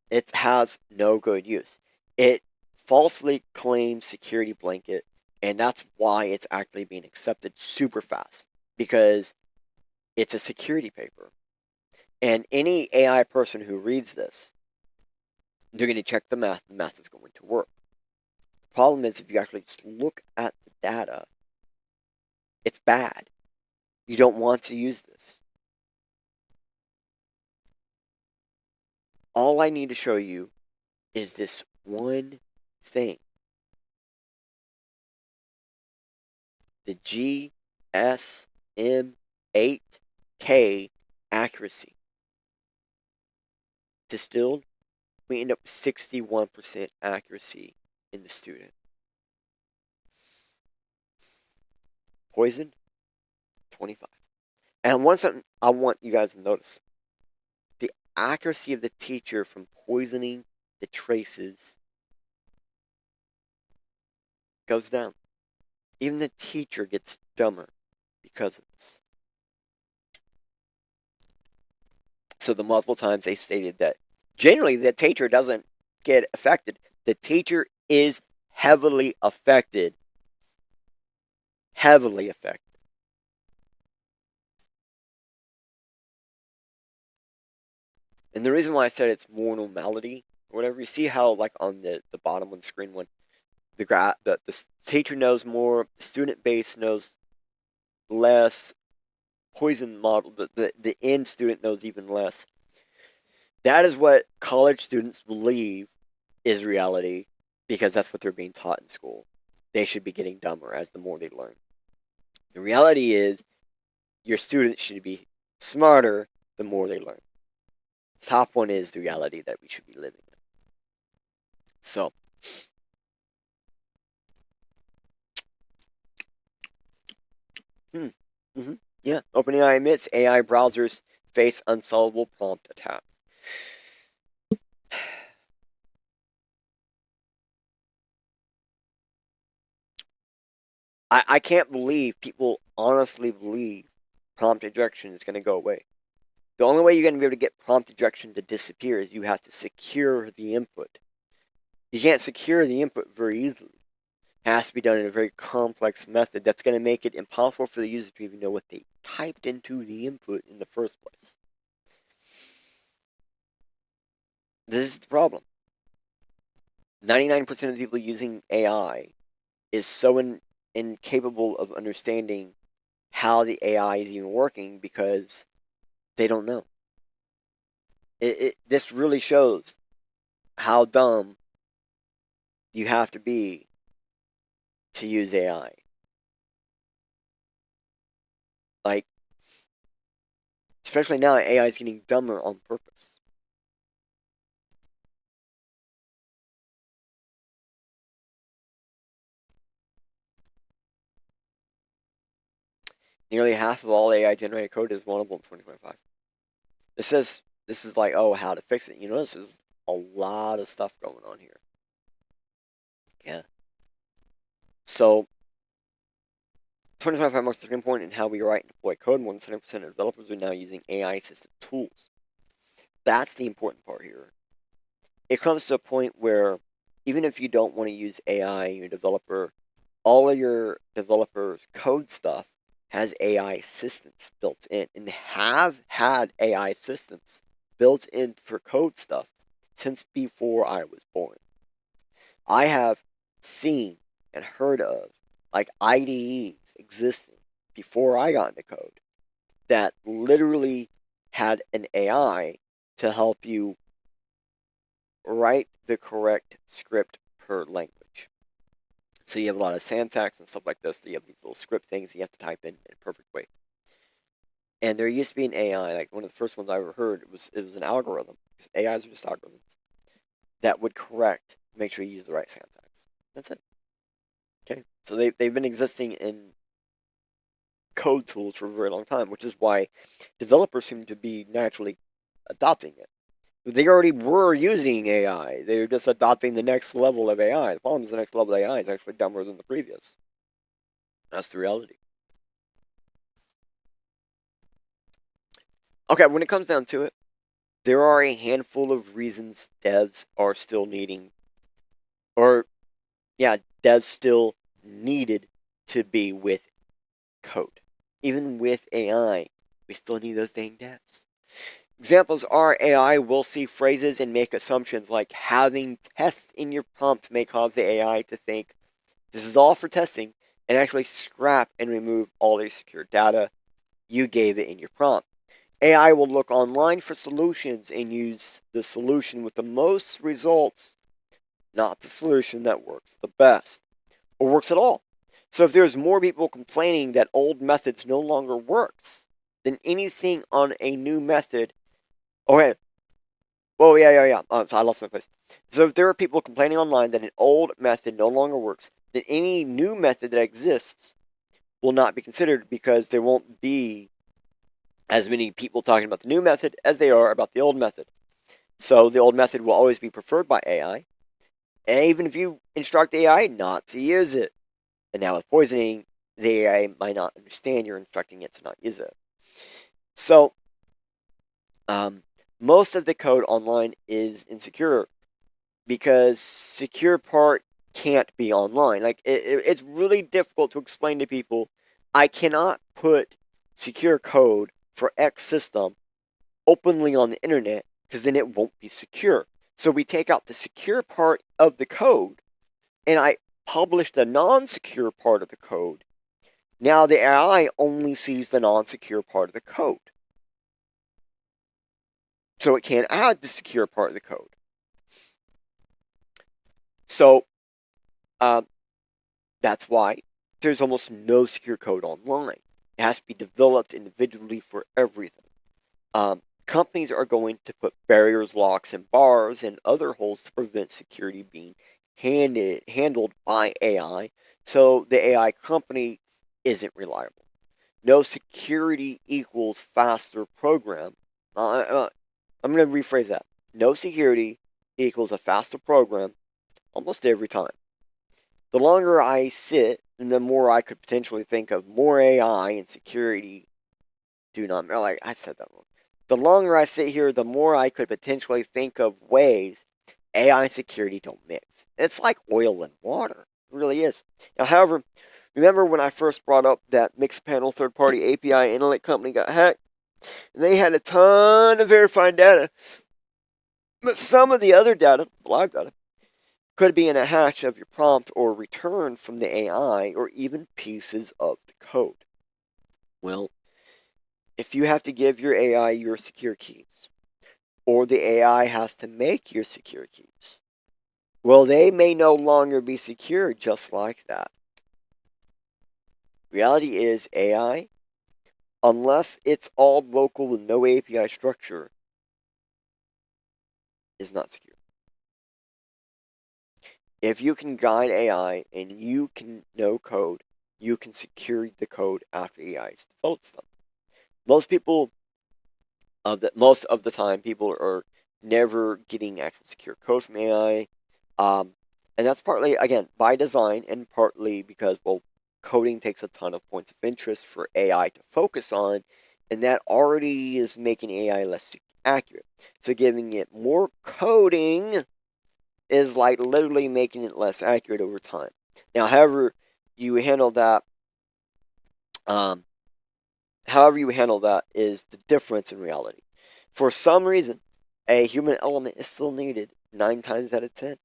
it has no good use. It falsely claims security blanket, and that's why it's actually being accepted super fast, because it's a security paper. And any AI person who reads this, they're going to check the math. The math is going to work. The problem is, if you actually just look at the data, it's bad. You don't want to use this. All I need to show you is this one thing. The GSM8K accuracy. Distilled, we end up with 61% accuracy in the student. Poisoned, 25. And one something I want you guys to notice. The accuracy of the teacher from poisoning the traces goes down. Even the teacher gets dumber because of this. So the multiple times they stated that generally the teacher doesn't get affected. The teacher is heavily affected. Heavily affected. And the reason why I said it's more normality, or whatever, you see how like on the bottom of the screen when the teacher knows more, the student base knows less, poison model, the end student knows even less. That is what college students believe is reality because that's what they're being taught in school. They should be getting dumber as the more they learn. The reality is your students should be smarter the more they learn. The top one is the reality that we should be living in. So, yeah, OpenAI admits AI browsers face unsolvable prompt attack. I can't believe people honestly believe prompt injection is going to go away. The only way you're going to be able to get prompt injection to disappear is you have to secure the input. You can't secure the input very easily. It has to be done in a very complex method that's going to make it impossible for the user to even know what they typed into the input in the first place. This is the problem. 99% of the people using AI is so incapable of understanding how the AI is even working because they don't know. This really shows how dumb you have to be to use AI. Like, especially now, AI is getting dumber on purpose. Nearly half of all AI generated code is vulnerable in 2025. This is like, oh, how to fix it. You know, this is a lot of stuff going on here. Yeah. So, 2025 marks the turning point in how we write and deploy code. More than 70% of developers are now using AI-assisted tools. That's the important part here. It comes to a point where even if you don't want to use AI, your developer, all of your developers' code stuff has AI assistants built in and have had AI assistants built in for code stuff since before I was born. I have seen and heard of like IDEs existing before I got into code that literally had an AI to help you write the correct script per language. So you have a lot of syntax and stuff like this. So you have these little script things you have to type in a perfect way. And there used to be an AI, like one of the first ones I ever heard, it was an algorithm. AIs are just algorithms that would correct, make sure you use the right syntax. That's it. Okay, so they've been existing in code tools for a very long time, which is why developers seem to be naturally adopting it. They already were using AI. They're just adopting the next level of AI. The problem is the next level of AI is actually dumber than the previous. That's the reality. Okay, when it comes down to it, there are a handful of reasons devs are still needing, or yeah, devs still needed to be with code. Even with AI, we still need those dang devs. Examples are AI will see phrases and make assumptions, like having tests in your prompt may cause the AI to think this is all for testing and actually scrap and remove all the secure data you gave it in your prompt. AI will look online for solutions and use the solution with the most results, not the solution that works the best or works at all. So if there's more people complaining that old methods no longer works than anything on a new method, okay. Oh, yeah. So I lost my place. So if there are people complaining online that an old method no longer works, then any new method that exists will not be considered because there won't be as many people talking about the new method as they are about the old method. So the old method will always be preferred by AI. And even if you instruct AI not to use it, and now with poisoning, the AI might not understand you're instructing it to not use it. So, most of the code online is insecure because secure part can't be online. Like, it's really difficult to explain to people, I cannot put secure code for X system openly on the internet because then it won't be secure. So we take out the secure part of the code and I publish the non-secure part of the code. Now the AI only sees the non-secure part of the code. So it can't add the secure part of the code. So that's why there's almost no secure code online. It has to be developed individually for everything. Companies are going to put barriers, locks, and bars and other holes to prevent security being handled by AI, so the AI company isn't reliable. No security equals faster program. I'm going to rephrase that. No security equals a faster program almost every time. The longer I sit, and the more I could potentially think of more AI and security do not, like I said that wrong. The longer I sit here, the more I could potentially think of ways AI and security don't mix. It's like oil and water. It really is. Now, however, remember when I first brought up that Mixpanel third-party API internet company got hacked? And they had a ton of verified data. But some of the other data, live data, could be in a hash of your prompt or return from the AI or even pieces of the code. Well, if you have to give your AI your secure keys, or the AI has to make your secure keys, well, they may no longer be secure just like that. Reality is AI, unless it's all local with no API structure, is not secure. If you can guide AI and you can know code, you can secure the code after AI's developed stuff. Most of the time, people are never getting actual secure code from AI, and that's partly again by design and partly because coding takes a ton of points of interest for AI to focus on, and that already is making AI less accurate. So giving it more coding is like literally making it less accurate over time. Now, however you handle that, is the difference in reality. For some reason, a human element is still needed 9 times out of 10.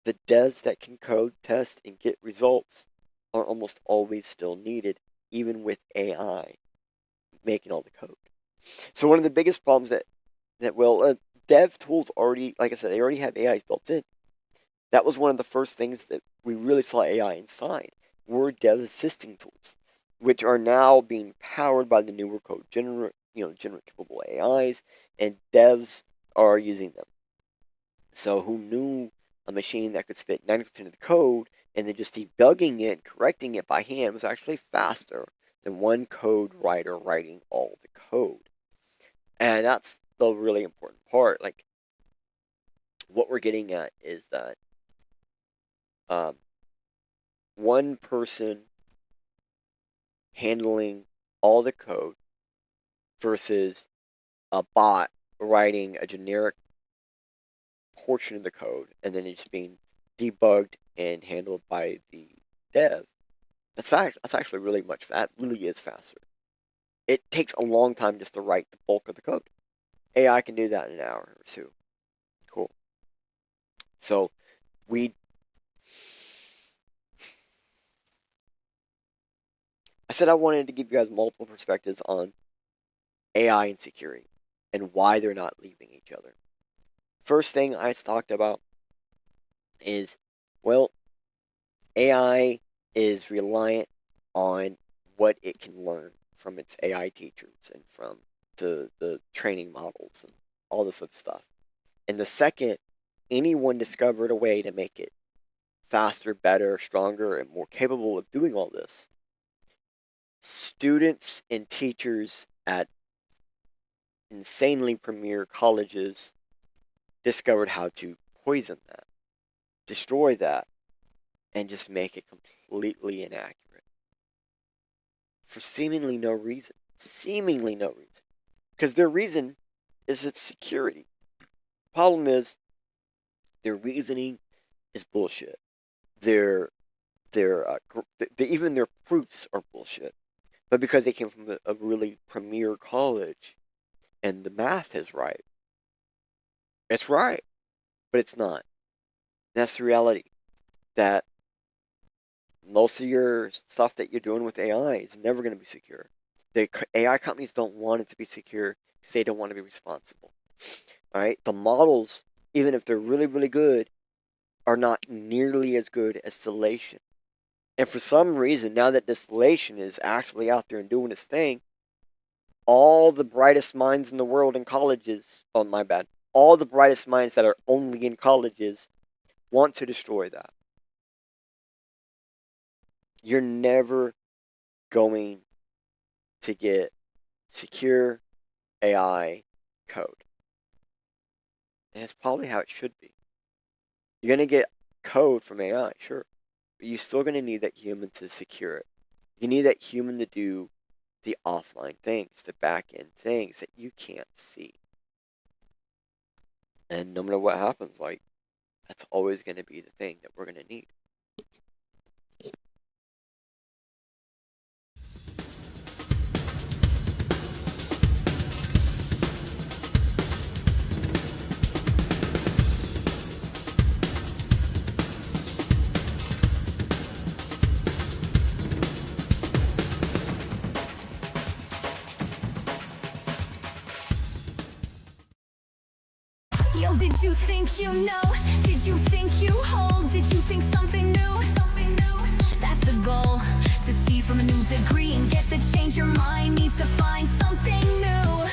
The devs that can code, test, and get results are almost always still needed, even with AI making all the code. So one of the biggest problems dev tools already, like I said, they already have AIs built in. That was one of the first things that we really saw AI inside, were dev assisting tools, which are now being powered by the newer code generate capable AIs, and devs are using them. So who knew a machine that could spit 90% of the code and then just debugging it, correcting it by hand was actually faster than one code writer writing all the code. And that's the really important part. Like, what we're getting at is that one person handling all the code versus a bot writing a generic portion of the code and then it's being debugged and handled by the dev. That's actually really much. That really is faster. It takes a long time just to write the bulk of the code. AI can do that in an hour or two. Cool. So I said I wanted to give you guys multiple perspectives on AI and security and why they're not leaving each other. First thing I talked about is, AI is reliant on what it can learn from its AI teachers and from the training models and all this other stuff. And the second anyone discovered a way to make it faster, better, stronger, and more capable of doing all this, students and teachers at insanely premier colleges discovered how to poison that, destroy that, and just make it completely inaccurate. For seemingly no reason. Seemingly no reason. Because their reason is its security. Problem is, their reasoning is bullshit. Even their proofs are bullshit. But because they came from a really premier college, and the math is right, it's right, but it's not. That's the reality. That most of your stuff that you're doing with AI is never going to be secure. The AI companies don't want it to be secure because they don't want to be responsible. Alright? The models, even if they're really, really good, are not nearly as good as distillation. And for some reason, now that distillation is actually out there and doing its thing, all the brightest minds in the world in colleges, oh my bad, all the brightest minds that are only in colleges want to destroy that. You're never going to get secure AI code. And it's probably how it should be. You're going to get code from AI, sure. But you're still going to need that human to secure it. You need that human to do the offline things, the back end things that you can't see. And no matter what happens, like, that's always going to be the thing that we're going to need. Yo, did you think you know? Did you think you hold? Did you think something new? That's the goal, to see from a new degree and get the change your mind needs to find something new.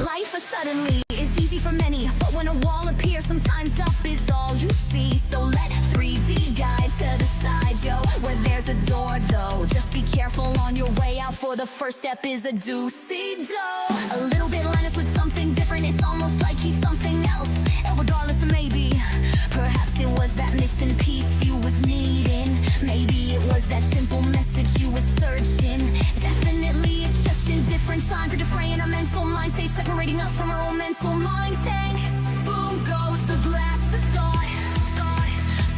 Life suddenly is easy for many, but when a wall appears, sometimes up is all you see. So let 3D guide to the side, yo, where there's a door though. Just be careful on your way out, for the first step is a do-see-do. A little bit Linus with something different, it's almost like he's something else. And regardless of maybe, perhaps it was that missing piece you was needing. Maybe it was that simple message you was searching. Definitely it's just in different time for defraying our mental mind, say separating us from our own mental mind tank. Boom goes the blast of thought.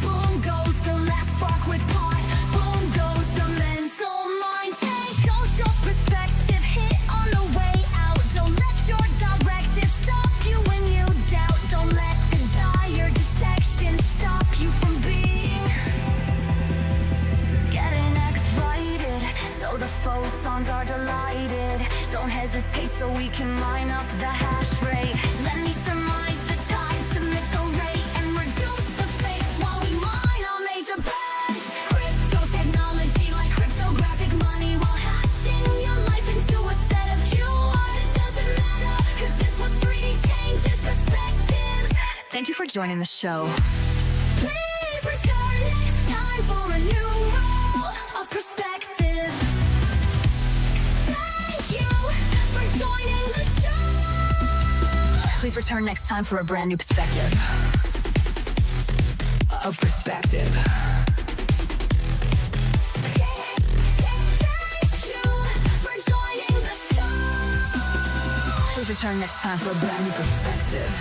Boom goes the last spark with part. Boom goes the mental mind tank. Don't your perspective hit on the way out. Don't let your directive stop you when you doubt. Don't let the dire detection stop you from being getting X-righted, so the photons are delighted. Don't hesitate so we can line up the hash rate. Let me surmise the time, submit the rate, and reduce the fakes while we mine our major banks. Crypto technology like cryptographic money, while hashing your life into a set of QRs. It doesn't matter, cause this was 3D changes perspectives. Thank you for joining the show. Please return next time for a new role of perspective. Thank you for joining the show. Please return next time for a brand new perspective. Of perspective. Thank you for joining the show. Please return next time for a brand new perspective.